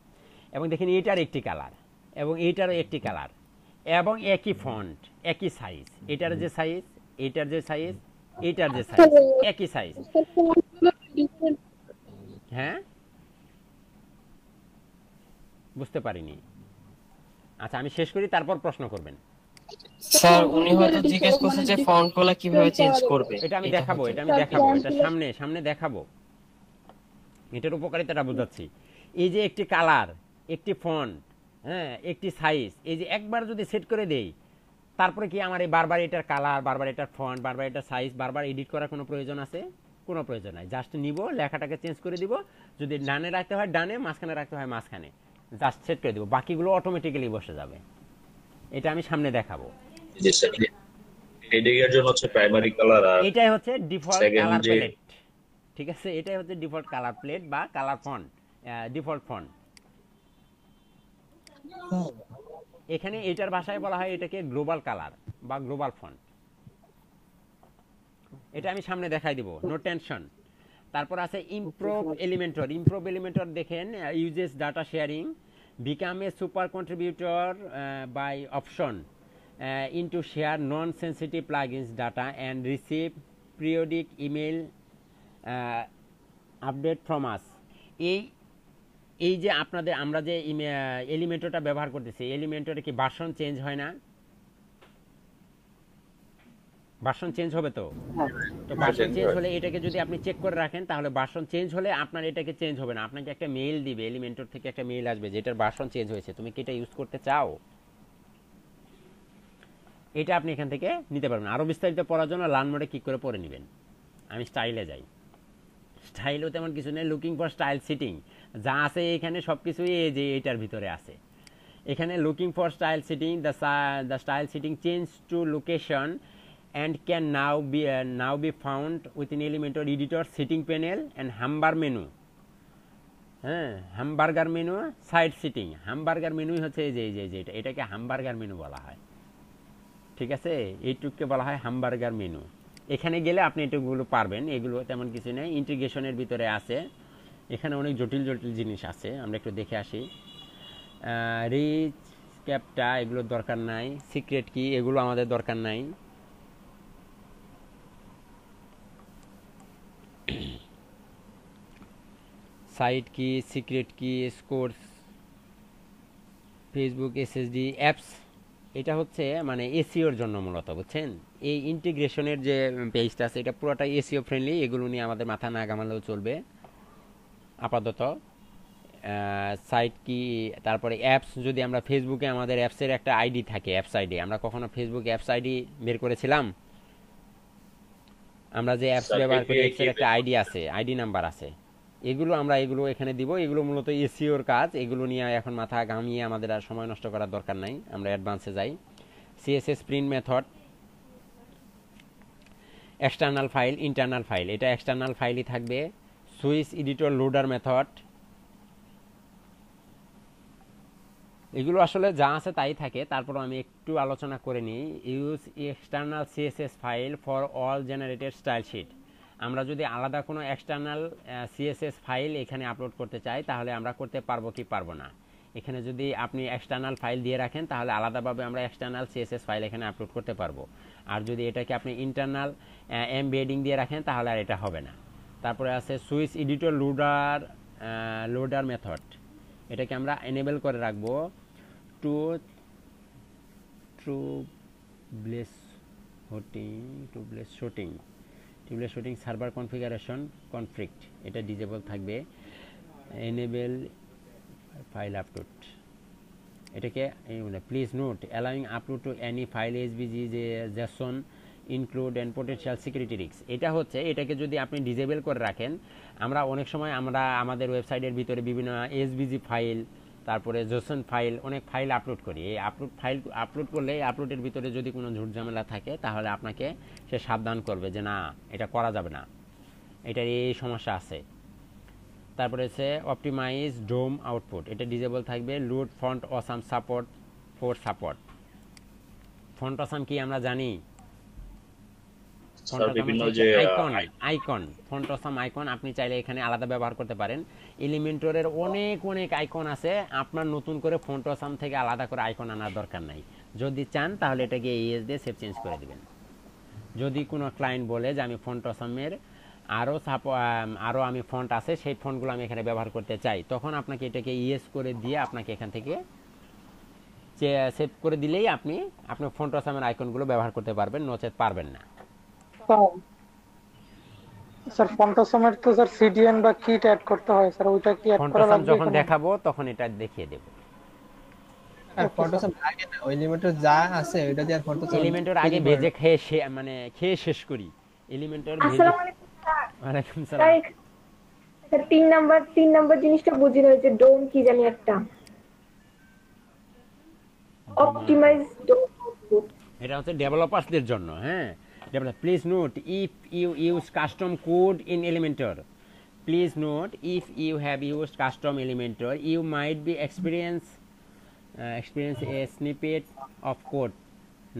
এবং দেখেন এটার একটি কালার, এবং এটারও একটি কালার, এবং একই ফন্ট, একই সাইজ, এটার যে সাইজ, এটার যে সাইজ, এটার যে সাইজ, একই সাইজ। হ্যাঁ, বুঝতে পারিনি। আচ্ছা আমি শেষ করি, তারপর প্রশ্ন করবেন। স্যার উনি হয়তো জিজ্ঞেস করছে যে ফন্টগুলো কিভাবে চেঞ্জ করবে। এটা আমি দেখাবো, এটা সামনে দেখাবো, এটার উপকারিতাটা বোঝাচ্ছি। এই যে একটি কালার, একটি ফন্ট, হ্যাঁ, একটি সাইজ, এই যে একবার যদি সেট করে দেই, তারপরে কি আমার এই বারবার এটার কালার, বারবার এটার ফন্ট, বারবার এটার সাইজ বারবার এডিট করার কোনো প্রয়োজন আছে? কোনো প্রয়োজন নাই। জাস্ট নিব, লেখাটাকে চেঞ্জ করে দিব, যদি ডানে রাখতে হয় ডানে, মাঝখানে রাখতে হয় মাঝখানে, জাস্ট সেট করে দিব, বাকিগুলো অটোমেটিক্যালি বসে যাবে। এটা আমি সামনে দেখাবো। হেডিং এর জন্য হচ্ছে প্রাইমারি কালার, আর এটাই হচ্ছে ডিফল্ট কালার প্যালেট। ঠিক আছে, এটাই হচ্ছে ডিফল্ট কালার প্লেট বা কালার ফন্ট, ডিফল্ট ফন্ট। এখানে এটার ভাষায় বলা হয় এটাকে গ্লোবাল কালার বা গ্লোবাল ফন্ট। এটা আমি সামনে দেখাই দিব, নো টেনশন। তারপর আছে ইমপ্রুভ এলিমেন্টর। ইমপ্রুভ এলিমেন্টর দেখেন, uses data sharing, become a super contributor by option into share non-sensitive plugins data and receive periodic email update from us. এই যে আপনাদের, আমরা যে এলিমেন্টরটা ব্যবহার করতেছি, এলিমেন্টরে কি ভার্সন চেঞ্জ হয় না? ভার্সন চেঞ্জ হবে তো ভার্সন চেঞ্জ হলে এটাকে যদি আপনি চেক করে রাখেন, তাহলে ভার্সন চেঞ্জ হলে আপনার এটাকে চেঞ্জ হবে না, আপনাকে একটা মেইল দিবে, এলিমেন্টর থেকে একটা মেইল আসবে যেটার ভার্সন চেঞ্জ হয়েছে, তুমি কি এটা ইউজ করতে চাও? এটা আপনি এখান থেকে নিতে পারবেন। আরো বিস্তারিত পড়ার জন্য লার্ন মোডে ক্লিক করে পড়ে নেবেন। আমি স্টাইলে যাই, স্টাইলও তেমন কিছু নেই, লুকিং ফর স্টাইল সিটিং যা আছে এখানে সবকিছুই এই যে এটার ভিতরে আছে। এখানে looking for style setting, the style setting change to location and can now be found within Elementor editor, setting panel and hamburger menu. হ্যাঁ, hamburger menu, side setting. hamburger menu হচ্ছে এই যে এটাকে hamburger menu বলা হয়। ঠিক আছে, এইটুকুকে বলা হয় hamburger menu। এখানে গেলে আপনি এটুকুগুলো পারবেন, এগুলো তেমন কিছু নেই, ইন্টিগ্রেশনের ভিতরে আছে। এখানে অনেক জটিল জটিল জিনিস আছে, আমরা একটু দেখে আসি। রিচ ক্যাপটা এগুলো দরকার নাই, সিক্রেট কি এগুলো আমাদের দরকার নাই। সাইট কি, সিক্রেট কি, স্কোরস, ফেসবুক এসএসডি অ্যাপস, এটা হচ্ছে মানে এসইওর জন্য মূলত, বুঝছেন? এই ইন্টিগ্রেশনের যে পেজটা আছে এটা পুরোটাই এসইও ফ্রেন্ডলি, এগুলো নিয়ে আমাদের মাথা না ঘামালেও চলবে আপাতত। সাইট কি, তারপরে অ্যাপস, যদি আমরা ফেসবুকে আমাদের অ্যাপসের একটা আইডি থাকে, অ্যাপস আইডি, আমরা কখনো ফেসবুক অ্যাপস আইডি বের করেছিলাম? আমরা যে অ্যাপস ব্যবহার করি অ্যাপসের একটা আইডি আছে, আইডি নাম্বার আছে, এগুলো আমরা এখানে দিব। এগুলো মূলত এসইওর কাজ, এগুলো নিয়ে এখন মাথা ঘামিয়ে আমাদের আর সময় নষ্ট করার দরকার নাই, আমরা অ্যাডভান্সে যাই। CSS print method, external file, internal file, এটা এক্সটার্নাল ফাইলই থাকবে। সুইচ এডিটর লোডার মেথড, এগুলো আসলে যা আছে তাই থাকে, তারপর আমি একটু আলোচনা করে নিই। Use external CSS file for all generated style sheet. আমরা যদি আলাদা কোনো এক্সটার্নাল সিএসএস ফাইল এখানে আপলোড করতে চাই তাহলে আমরা করতে পারবো কি পারবো না। এখানে যদি আপনি এক্সটার্নাল ফাইল দিয়ে রাখেন তাহলে আলাদাভাবে আমরা এক্সটার্নাল সিএসএস ফাইল এখানে আপলোড করতে পারবো। আর যদি এটাকে আপনি ইন্টারনাল এমবেডিং দিয়ে রাখেন তাহলে আর এটা হবে না। তারপরে আছে সুইচ এডিটর লোডার মেথড, এটাকে আমরা এনেবল করে রাখবো। টুবলেস শুটিং সার্ভার কনফিগারেশন কনফ্লিক্ট, এটা ডিজেবল থাকবে। এনেবল ফাইল আপলোড, এটাকে please note allowing upload to any file SVG Jason include and potential security risk. এটা হচ্ছে, এটাকে যদি আপনি ডিজেবল করে রাখেন, আমরা অনেক সময় আমরা আমাদের ওয়েবসাইটের ভিতরে বিভিন্ন এসভিজি ফাইল, তারপরে জেসন ফাইল, অনেক ফাইল আপলোড করি। এই আপলোড করলে এই আপলোডের ভিতরে যদি কোনো ঝুট ঝামেলা থাকে তাহলে আপনাকে সে সাবধান করবে যে না, এটা করা যাবে না, এটার এই সমস্যা আছে। তারপরে হচ্ছে অপটিমাইজ ডোম আউটপুট, এটা ডিজেবল থাকবে। Load font awesome support font awesome কি আমরা জানি? আইকন, ফন্ট অসাম আইকন আপনি চাইলে এখানে আলাদা ব্যবহার করতে পারেন। এলিমেন্টরের অনেক আইকন আছে, আপনার নতুন করে ফন্ট অসাম থেকে আলাদা করে আইকন আনার দরকার নাই। যদি চান তাহলে এটাকে ইএস দিয়ে সেভ চেঞ্জ করে দিবেন। যদি কোনো ক্লায়েন্ট বলে যে আমি ফন্ট অসামের আরও আমি ফন্ট আছে সেই ফন্টগুলো আমি এখানে ব্যবহার করতে চাই, তখন আপনাকে এটাকে ইএস করে দিয়ে আপনাকে এখান থেকে সেভ করে দিলেই আপনি আপনার ফন্ট অসামের আইকনগুলো ব্যবহার করতে পারবেন, নচেত পারবেন না। স্যার ফন্ট অসামের তো স্যার সিডিএন বা কিট অ্যাড করতে হয় স্যার, ওইটা কি অ্যাড করা লাগবে? যখন দেখাবো তখন এটা দেখিয়ে দেব। আর ফন্ট অসাম আগে না, ওই এলিমেন্টর যা আছে ওইটা দিয়ে ফন্ট অসাম এলিমেন্টর আগে ভেজে খেয়ে শেষ করি। এলিমেন্টর ভেজে। আসসালামু আলাইকুম স্যার। ওয়ালাইকুম সালাম। স্যার 3 নাম্বার জিনিসটা বুঝি না, যে ডোম কি জানি একটা, অপটিমাইজ ডোম আউটপুট, এটা হচ্ছে ডেভেলপারসদের জন্য। হ্যাঁ, please note if you use custom code in Elementor, please note if you have used custom Elementor you might be experience a snippet of code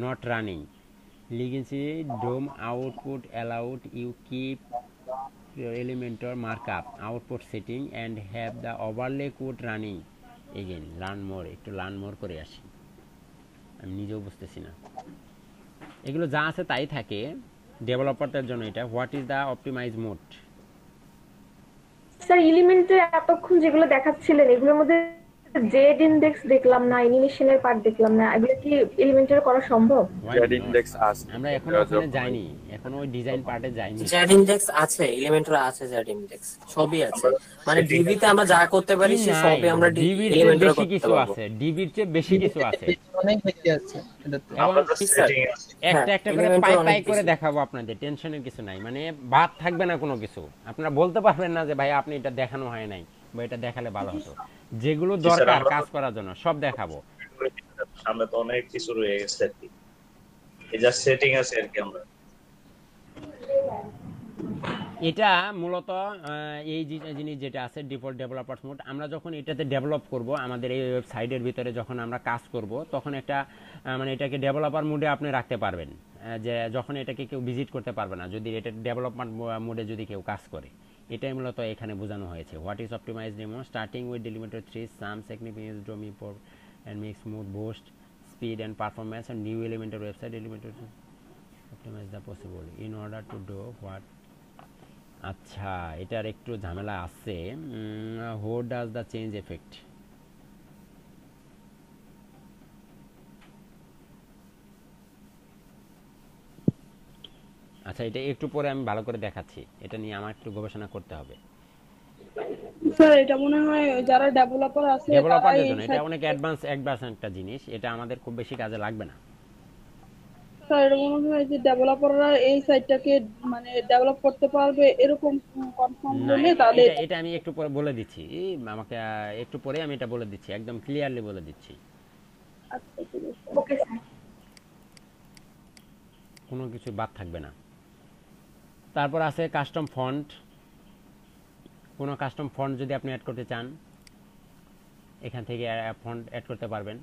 not running. Legacy DOM output allowed you keep your Elementor markup output setting and have the overlay code running. Again, একটু learn more করে আসি, আমি নিজেও বুঝতেছি না। এগুলো যা আছে তাই থাকে ডেভেলপারদের জন্য। এটা what is the optimize mode? Sir এলিমেন্টে এতক্ষণ যেগুলো দেখাচ্ছিলেন এগুলোর মধ্যে জেড ইনডেক্স দেখলাম না, অ্যানিমেশনের পার্ট দেখলাম না, এগুলো কি এলিমেন্টের করা সম্ভব? জেড ইনডেক্স আছে, আমরা এখনো ওখানে যাইনি, এখনো ওই ডিজাইন পার্টে যাইনি। জেড ইনডেক্স আছে, এলিমেন্টরে আছে জেড ইনডেক্স, সবই আছে। মানে ডিবিতে আমরা যা করতে পারি সে সবই আমরা এলিমেন্টরে করতে কিছু আছে, ডিবির চেয়ে বেশি কিছু আছে, অনেক বেশি আছে। একটা করে পাই করে দেখাবো আপনাদের, টেনশনের কিছু নাই। মানে বাদ থাকবে না কোনো কিছু, আপনারা বলতে পারবেন না যে ভাই আপনি এটা দেখানো হয় নাই বা এটা দেখালে ভালো হতো। যেগুলো দরকার কাজ করার জন্য সব দেখাবো। সামনে তো অনেক কিছু রয়ে গেছে, এই যা সেটিং আছে আর কি। আমরা এটা মূলত এই জিনিস যেটা আছে ডিফল্ট ডেভেলপারস মোড, আমরা যখন এটাতে ডেভেলপ করব আমাদের এই ওয়েবসাইটের ভিতরে যখন আমরা কাজ করব তখন একটা মানে এটাকে ডেভেলপার মোডে আপনি রাখতে পারবেন, যে যখন এটাকে কেউ ভিজিট করতে পারবে না যদি এটা ডেভেলপমেন্ট মোডে যদি কেউ কাজ করে। এটাই মূলত এখানে বোঝানো হয়েছে। What is optimize demo starting with Elementor 3 some significance dom import and make smooth boost speed and performance and new Elementor website Elementor optimize the possible in order to do what। আচ্ছা, এটার একটু ঝামেলা আছে। how does the change effect? আচ্ছা, এটা একটু পরে আমি ভালো করে দেখাচ্ছি, এটা নিয়ে আমার একটু গবেষণা করতে হবে। স্যার এটা মনে হয় যারা ডেভেলপার আছে ডেভেলপারদের জন্য এটা অনেক অ্যাডভান্স একটা জিনিস, এটা আমাদের খুব বেশি কাজে লাগবে না। স্যার এটা মনে হয় যে ডেভেলপাররা এই সাইটটাকে মানে ডেভেলপ করতে পারবে এরকম কনফার্ম না, হলে তাহলে এটা এটা আমি একটু পরে বলে দিচ্ছি। আমাকে একটু পরে আমি এটা বলে দিচ্ছি, একদম ক্লিয়ারলি বলে দিচ্ছি। আচ্ছা ঠিক আছে ওকে স্যার। কোনো কিছু বাদ থাকবে না। তারপর আছে কাস্টম ফন্ট। কোনো কাস্টম ফন্ট যদি আপনি অ্যাড করতে চান, এখান থেকে ফন্ট অ্যাড করতে পারবেন।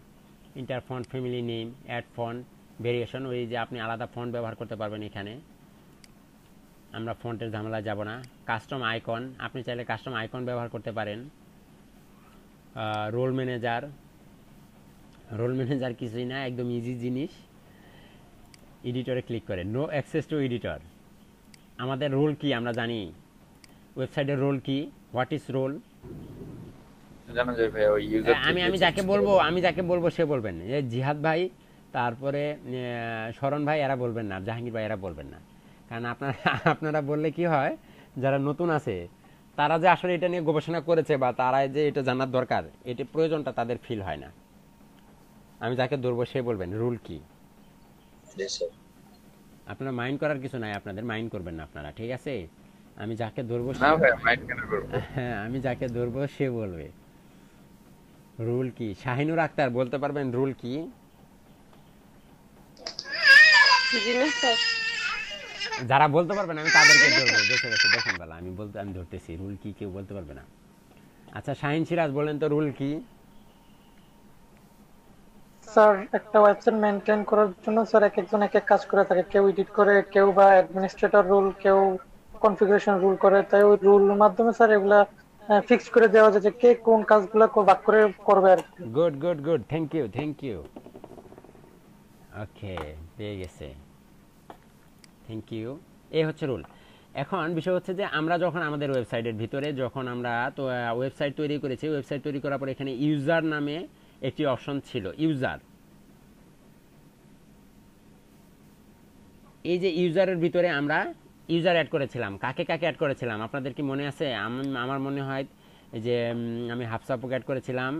Inter font, family name, add font, variation, ওই যে আপনি আলাদা ফন্ট ব্যবহার করতে পারবেন এখানে। আমরা ফন্টের ঝামেলায় যাব না। কাস্টম আইকন, আপনি চাইলে কাস্টম আইকন ব্যবহার করতে পারেন। রোল ম্যানেজার, রোল ম্যানেজার কিছুই না, একদম ইজি জিনিস। এডিটরে ক্লিক করে নো অ্যাক্সেস টু এডিটর। আমাদের রোল কি আমরা জানি, ওয়েবসাইটের রোল কি, হোয়াট ইজ রোল। জানা যায় ভাই ওই ইউজার আমি যাকে বলবো সে বলবেন, যে জিহাদ ভাই, তারপরে শরণ ভাই, এরা বলবেন না, জাহাঙ্গীর ভাই এরা বলবেন না। কারণ আপনারা বললে কি হয়, যারা নতুন আছে তারা যে আসলে এটা নিয়ে গবেষণা করেছে বা তারা যে এটা জানার দরকার, এটা প্রয়োজনটা তাদের ফিল হয় না। আমি যাকে ধরবো সে বলবেন রুল কি। আপনারা মাইন্ড করার কিছু নাই, আপনাদের মাইন্ড করবেন না আপনারা, ঠিক আছে। আমি যাকে ধরবো না ভাই মাইন্ড কেন করব, হ্যাঁ আমি যাকে ধরবো সে বলবে রুল কি। শাহিনুর আক্তার বলতে পারবেন রুল কি? যারা বলতে পারবেন আমি তাদেরকে ধরবো, বেছে বেছে দেখেন বেলা আমি ধরতেছি রুল কি, কেউ বলতে পারবে না। আচ্ছা শাহিন সিরাজ বলেন তো রুল কি? স্যার একটা ওয়েবসাইট মেইনটেইন করার জন্য স্যার এক একজন এক এক কাজ করে থাকে, কেউ এডিট করে, কেউ বা অ্যাডমিনিস্ট্রেটর রুল, কেউ কনফিগারেশন রুল করে। তাই ওই রুলের মাধ্যমে স্যার এগুলা ফিক্স করে দেওয়া যায় যে কে কোন কাজগুলো ভাগ করে করবে আর কি। Good good good, thank you. Okay, পেয়ে গেছে, থ্যাংক ইউ। এই হচ্ছে রুল। এখন বিষয় হচ্ছে যে আমরা যখন আমাদের ওয়েবসাইটের ভিতরে যখন আমরা তো ওয়েবসাইট তৈরি করেছি, ওয়েবসাইট তৈরি করার পর এখানে ইউজার নামে একটি অপশন ছিল, ইউজার। এই যে ইউজারের ভিতরে আমরা ইউজার অ্যাড করেছিলাম, কাকে কাকে অ্যাড করেছিলাম আপনাদের কি মনে আছে? আমার মনে হয় যে আমি হাফসা আপুকে অ্যাড করেছিলাম,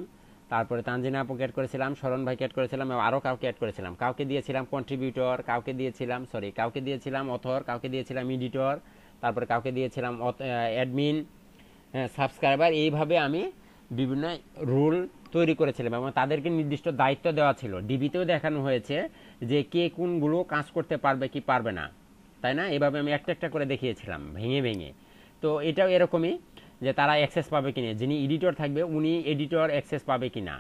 তারপরে তানজিনা আপুকে অ্যাড করেছিলাম, শরণ ভাইকে অ্যাড করেছিলাম, আরও কাউকে অ্যাড করেছিলাম। কাউকে দিয়েছিলাম কন্ট্রিবিউটর, কাউকে দিয়েছিলাম অথর, কাউকে দিয়েছিলাম এডিটর, তারপরে কাউকে দিয়েছিলাম অ্যাডমিন, সাবস্ক্রাইবার। এইভাবে আমি বিভিন্ন রুল তৈরি করেছিলাম এবং তাদেরকে নির্দিষ্ট দায়িত্ব দেওয়া ছিল। ডিবিতেও দেখানো হয়েছে যে কে কোনগুলো কাজ করতে পারবে কি পারবে না, তাই না? এভাবে আমি একটা একটা করে দেখিয়েছিলাম ভেঙে ভেঙে। তো এটাও এরকমই যে তারা অ্যাক্সেস পাবে কিনা, যিনি এডিটর থাকবে উনি এডিটর অ্যাক্সেস পাবে কিনা,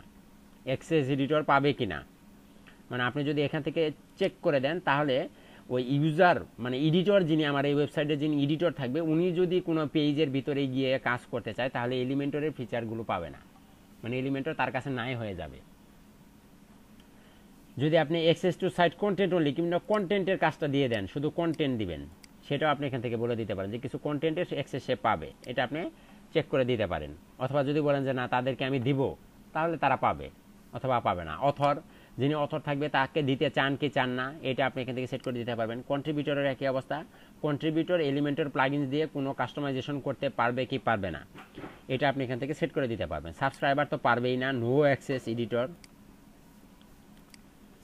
অ্যাক্সেস এডিটর পাবে কিনা। মানে আপনি যদি এখান থেকে চেক করে দেন তাহলে ওই ইউজার মানে এডিটর, যিনি আমার এই ওয়েবসাইটে যিনি এডিটর থাকবে, উনি যদি কোনো পেজের ভিতরে গিয়ে কাজ করতে চায় তাহলে এলিমেন্টরের ফিচারগুলো পাবে না, মানে এলিমেন্টর তার কাছে নাই হয়ে যাবে। যদি আপনি access to site content only কিংবা কন্টেন্টের কাজটা দিয়ে দেন, শুধু কন্টেন্ট দিবেন, সেটাও আপনি এখান থেকে বলে দিতে পারেন যে কিছু কন্টেন্টের অ্যাক্সেস সে পাবে, এটা আপনি চেক করে দিতে পারেন। অথবা যদি বলেন যে না তাদেরকে আমি দিব, তাহলে তারা পাবে অথবা পাবে না। অথর, যিনি অথর থাকবে তাকে দিতে চান কি চান না, এটা আপনি এখান থেকে সেট করে দিতে পারবেন। কন্ট্রিবিউটরের একই অবস্থা, কন্ট্রিবিউটর এলিমেন্টর প্লাগইনস দিয়ে কোনো কাস্টমাইজেশন করতে পারবে কি পারবে না, এটা আপনি এখান থেকে সেট করে দিতে পারবেন। সাবস্ক্রাইবার তো পারবেই না, নো অ্যাক্সেস এডিটর।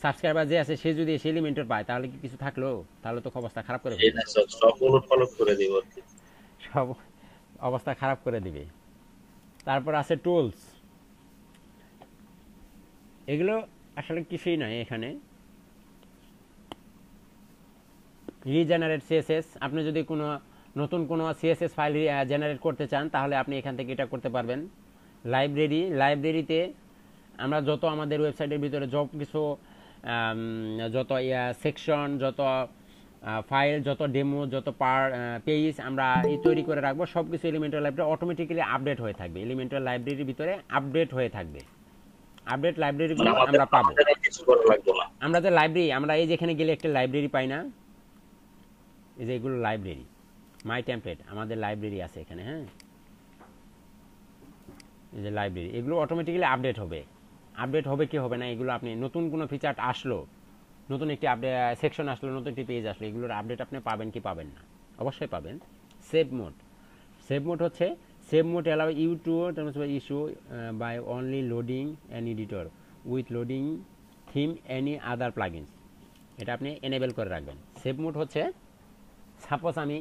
সাবস্ক্রাইবার যে আছে সে যদি এসে এলিমেন্টর পায় তাহলে কি কিছু থাকলো? তাহলে তো অবস্থা খারাপ করে দিবে, সব অবস্থা খারাপ করে দিবে। তারপর আছে টুলস, এগুলো আসলে কিছুই নয়। এখানে রিজেনারেট সিএসএস, আপনি যদি কোনো নতুন কোনো সিএসএস ফাইল জেনারেট করতে চান তাহলে আপনি এখান থেকে এটা করতে পারবেন। লাইব্রেরিতে আমরা যত আমাদের ওয়েবসাইটের ভিতরে যত কিছু যত সেকশন, যত ফাইল, যত ডেমো, যত পেজ আমরা তৈরি করে রাখবো, সব কিছু এলিমেন্টাল লাইব্রেরি অটোমেটিক্যালি আপডেট হয়ে থাকবে, এলিমেন্টাল লাইব্রেরির ভিতরে আপডেট হয়ে থাকবে। আপডেট লাইব্রেরিগুলো আমরা পাবো। আমরা যে লাইব্রেরি, আমরা এই যেখানে গেলে একটা লাইব্রেরি পাই না, এই যে এগুলো লাইব্রেরি, মাই টেমপ্লেট, আমাদের লাইব্রেরি আছে এখানে। হ্যাঁ, এই যে লাইব্রেরি, এগুলো অটোমেটিক্যালি আপডেট হবে। আপডেট হবে কি হবে না, এগুলো আপনি নতুন কোনো ফিচার আসলো, নতুন একটি আপডেট সেকশন আসলো, নতুন একটি পেজ আসলো, এগুলোর আপডেট আপনি পাবেন কি পাবেন না? অবশ্যই পাবেন। সেভ মোড হচ্ছে safe mode allow you to issue by only loading an editor with loading theme any other plugins. এটা আপনি এনেবল করে রাখবেন। সেভ মোড হচ্ছে সাপোজ আমি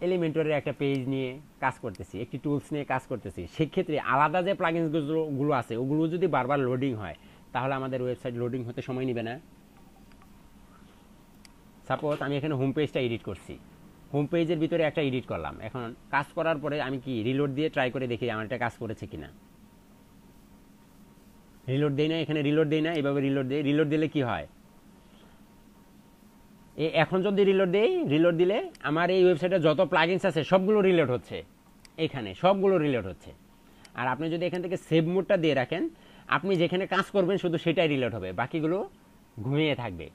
এলিমেন্টরের একটা পেজ নিয়ে কাজ করতেছি, একটি টুলস নিয়ে কাজ করতেছি, সেক্ষেত্রে আলাদা যে প্লাগইনসগুলো আছে ওগুলো যদি বারবার লোডিং হয় তাহলে আমাদের ওয়েবসাইট লোডিং হতে সময় নেবে না। সাপোজ আমি এখানে হোম পেজটা এডিট করছি, হোম পেজের ভিতরে একটা এডিট করলাম, এখন কাজ করার পরে আমি কি রিলোড দিয়ে ট্রাই করে দেখি আমার এটা কাজ করেছে কিনা। রিলোড দেই না, এখানে রিলোড দেই না, এভাবে রিলোড দেই। রিলোড দিলে কি হয়, এখন যদি রিলোড দিলে আমার এই ওয়েবসাইটে যত প্লাগইনস আছে সবগুলো রিলোড হচ্ছে, এখানে সবগুলো রিলোড হচ্ছে। আর আপনি যদি এখান থেকে সেভ মোডটা দিয়ে রাখেন, আপনি যেখানে কাজ করবেন শুধু সেটাই রিলোড হবে, বাকিগুলো ঘুমিয়ে থাকবে,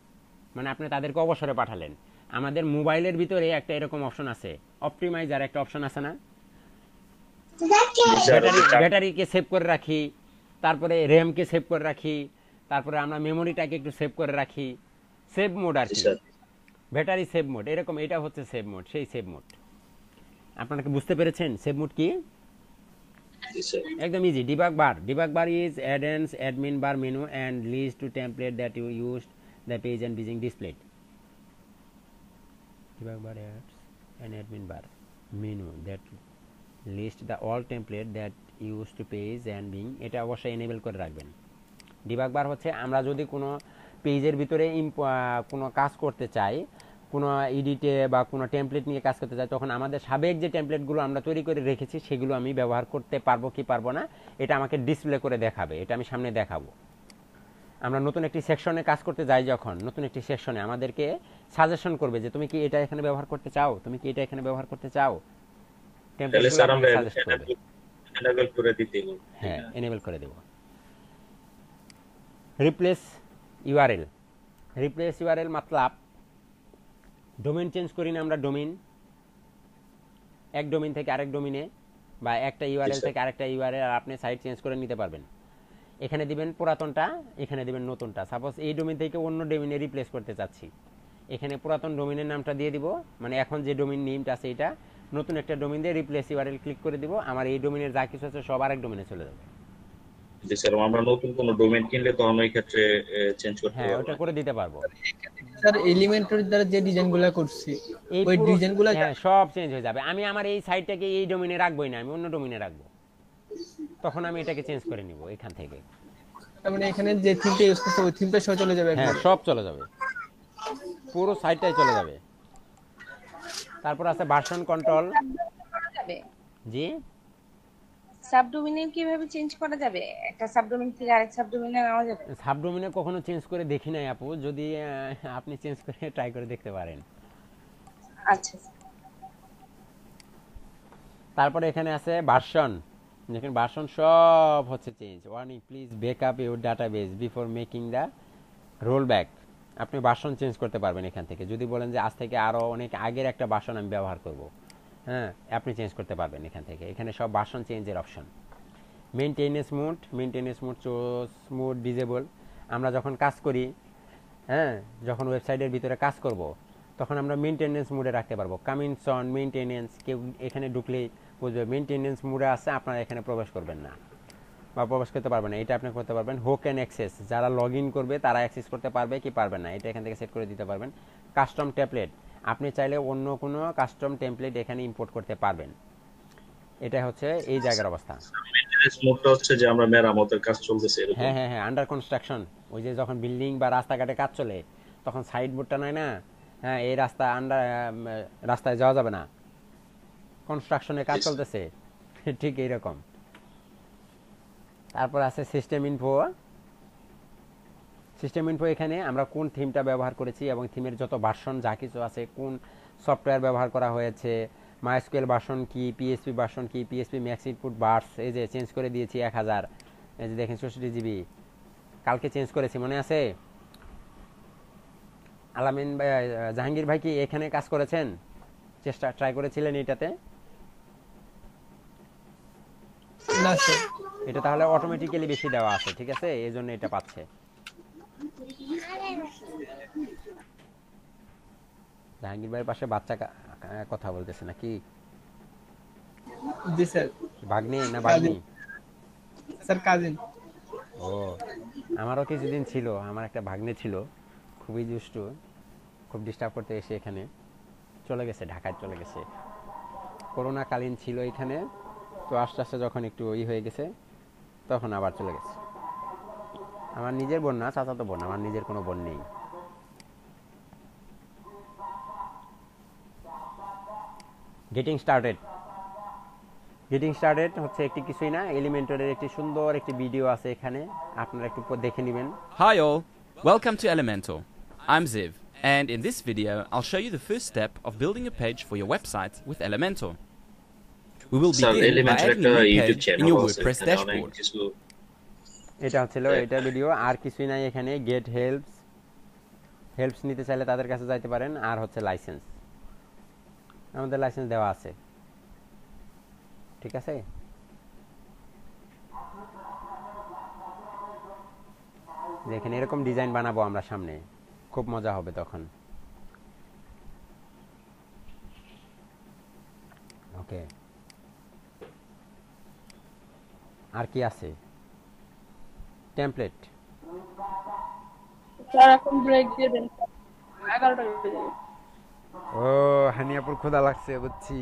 মানে আপনি তাদেরকে অবসরে পাঠালেন। আমাদের মোবাইলের ভিতরে একটা এরকম অপশন আছে, অপটিমাইজার একটা অপশন আছে না, ব্যাটারিকে সেভ করে রাখি, তারপরে র্যামকে সেভ করে রাখি, তারপরে আমরা মেমোরিটাকে একটু সেভ করে রাখি, সেভ মোড আর কি, ব্যাটারি সেভ মোড, এরকম। এটা হচ্ছে সেভ মোড, সেই সেভ মোড। আপনারা কি বুঝতে পেরেছেন সেভ মোড কি? একদম easy. Debug bar is add-ins admin bar menu and list to template that you used the page and being displayed. Debug bar adds an admin bar menu that list the all template that used to page and being, এটা অবশ্যই enable করে রাখবেন। Debug বার হচ্ছে আমরা যদি কোনো পেজের ভিতরে কোনো কাজ করতে চাই, কোনো এডিটে বা কোনো টেমপ্লেট নিয়ে কাজ করতে চাই, তখন আমাদের সাবেক যে টেমপ্লেটগুলো আমরা তৈরি করে রেখেছি সেগুলো আমি ব্যবহার করতে পারবো কি পারবো না এটা আমাকে ডিসপ্লে করে দেখাবে, এটা আমি সামনে দেখাবো। আমরা নতুন একটি সেকশনে কাজ করতে যাই, যখন নতুন একটি সেকশনে আমাদেরকে সাজেশন করবে যে তুমি কি এটা এখানে ব্যবহার করতে চাও, তুমি কি এটা এখানে ব্যবহার করতে চাও, টেমপ্লেটগুলো আমাকে সাজেস্ট করবে। এনেবল করে দিতে হবে। হ্যাঁ, এনেবল করে দেব। Replace URL. রিপ্লেস ইউআরএল मतलब ডোমেইন চেঞ্জ করি না আমরা, ডোমেইন এক ডোমেইন থেকে আরেক ডোমেইনে বা একটা ইউআরএল থেকে আরেকটা ইউআরএল আপনি সাইট চেঞ্জ করে নিতে পারবেন। এখানে দিবেন পুরাতনটা, এখানে দিবেন নতুনটা। সাপোজ এই ডোমেইন থেকে অন্য ডোমেইনে রিপ্লেস করতে চাচ্ছি, এখানে পুরাতন ডোমেইনের নামটা দিয়ে দিব, মানে এখন যে ডোমেইন নেমটা আছে এটা, নতুন একটা ডোমেইন দিয়ে রিপ্লেস ইউআরএল ক্লিক করে দিব, আমার এই ডোমেইনের যা কিছু আছে সব আরেক ডোমেইনে চলে যাবে। যে স্যার আমরা নতুন কোনো ডোমেইন কিনলে তখন ওই ক্ষেত্রে চেঞ্জ করতে হ্যাঁ, ওটা করে দিতে পারবো। স্যার এলিমেন্টর দ্বারা যে ডিজাইনগুলো করছি ওই ডিজাইনগুলো হ্যাঁ সব চেঞ্জ হয়ে যাবে। আমি আমার এই সাইটটাকে এই ডোমেইনে রাখবোই না, আমি অন্য ডোমেইনে রাখবো, তখন আমি এটাকে চেঞ্জ করে নিব এখান থেকে। তার মানে এখানে যে থিমটা ইউজ করতে ওই থিমটা সব চলে যাবে। হ্যাঁ, সব চলে যাবে, পুরো সাইটটাই চলে যাবে। তারপর আছে ভার্সন কন্ট্রোল। জি, সাবডোমেইন কিভাবে চেঞ্জ করা যাবে? একটা সাবডোমেইন থেকে আরেক সাবডোমেইনে নেওয়া যাবে? সাবডোমেইনে কখনো চেঞ্জ করে দেখি নাই আপু, যদি আপনি চেঞ্জ করে ট্রাই করে দেখতে পারেন। আচ্ছা। তারপরে এখানে আছে ভার্সন। দেখেন ভার্সন সব হচ্ছে change. Warning, please backup your database before making the roll back. আপনি ভার্সন চেঞ্জ করতে পারবেন এখান থেকে, যদি বলেন যে আজ থেকে আরো অনেক আগের একটা ভার্সন আমি ব্যবহার করব, হ্যাঁ আপনি চেঞ্জ করতে পারবেন এখান থেকে। এখানে সব ভার্সন চেঞ্জের option. Maintenance mode choose mode disable. আমরা যখন কাজ করি, হ্যাঁ যখন ওয়েবসাইটের ভিতরে কাজ করব তখন আমরা মেইনটেনেন্স মোডে রাখতে পারবো। কামিংস অন মেইনটেনেন্স, কেউ এখানে ঢুকলেই বুঝবে মেইনটেনেন্স মোডে আছে, আপনারা এখানে প্রবেশ করবেন না বা প্রবেশ করতে পারবেন না, এটা আপনি করতে পারবেন। হু ক্যান অ্যাক্সেস, যারা লগ ইন করবে তারা অ্যাক্সেস করতে পারবে কি পারবে না, এটা এখান থেকে সেট করে দিতে পারবেন। কাস্টম টেমপ্লেট, আপনি চাইলে অন্য কোনো কাস্টম টেমপ্লেট এখানে ইম্পোর্ট করতে পারবেন। এটা হচ্ছে এই জায়গার অবস্থা। মেইনটেনেন্স মোডটা হচ্ছে যে আমরা মেরামতের কাজ চলতেছে এরকম। হ্যাঁ হ্যাঁ হ্যাঁ, আন্ডার কনস্ট্রাকশন, ওই যে যখন বিল্ডিং বা রাস্তাঘাটে কাজ চলে তখন সাইড বোর্ডটা নাই না, হ্যাঁ এই রাস্তায় যাওয়া যাবে না, কনস্ট্রাকশনে কাজ চলতেছে, ঠিক এইরকম। তারপর আছে সিস্টেম ইনফো। সিস্টেম ইনফো, এখানে আমরা কোন থিমটা ব্যবহার করেছি এবং থিমের যত ভার্সন যা কিছু আছে, কোন সফটওয়্যার ব্যবহার করা হয়েছে, মাইস্কুয়েল ভার্সন কি, পিএসপি ভার্সন কি, পিএসপি ম্যাক্স ইনপুট বার্স এই যে চেঞ্জ করে দিয়েছি 1000, এই যে দেখেন 64 জিবি, কালকে চেঞ্জ করেছি মনে আছে? আলামিন ভাই, জাহাঙ্গীর ভাই কি এখানে কাজ করেছেন, ট্রাই করেছিলেন এটাতে? না স্যার, এটা তাহলে অটোমেটিক্যালি বেশি দেওয়া আছে, ঠিক আছে, এই জন্য এটা পাচ্ছে। জাহাঙ্গীর ভাইয়ের পাশে বাচ্চা কথা বলতেছে নাকি? জি স্যার। ভাগ্নি না ভাগ্নি? Sir cousin. ও, আমারও কিছুদিন ছিল, আমার একটা ভাগ্নে ছিল, খুবই দুষ্টু, খুব ডিস্টার্ব করতে এসে এখানে চলে গেছে, ঢাকায় চলে গেছে। করোনাকালীন ছিল এখানে, তো আস্তে আস্তে যখন একটু হয়ে গেছে তখন আবার চলে গেছে। আমার নিজের বোন না, চাচাতো বোন, আমার নিজের কোনো বোন নেই। গেটিং স্টার্টেড হচ্ছে একটি কিছুই না, এলিমেন্টরের একটি সুন্দর একটি ভিডিও আছে এখানে, আপনারা একটু দেখে নেবেন। Hi all, welcome to Elementor. I'm Ziv, and in this video I'll show you the first step of building a page for your website with Elementor. We will begin by adding a new page in your WordPress dashboard. এটা হচ্ছিল এটা video, আর কিছুই নাই এখানে। Gate helps নিতে চাইলে তাদের কাছে যাইতে পারেন। আর হচ্ছে লাইসেন্স, আমাদের লাইসেন্স দেওয়া আছে, ঠিক আছে। দেখেন এরকম ডিজাইন বানাবো আমরা সামনে, খুব মজা হবে তখন। ওকে, আর কি আছে? টেমপ্লেট। স্যার এখন ব্রেক দিয়ে দেন, 11টা বেজে যাবে। ও হানিয়াপুর ক্ষুধা লাগছে বুঝছি।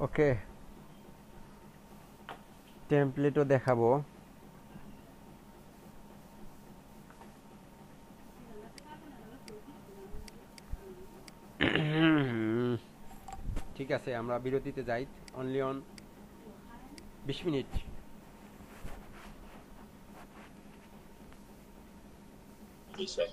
ওকে, টেমপ্লেটও দেখাবো। ঠিক আছে, আমরা বিরতিতে যাই, only on 20 minute. G sir.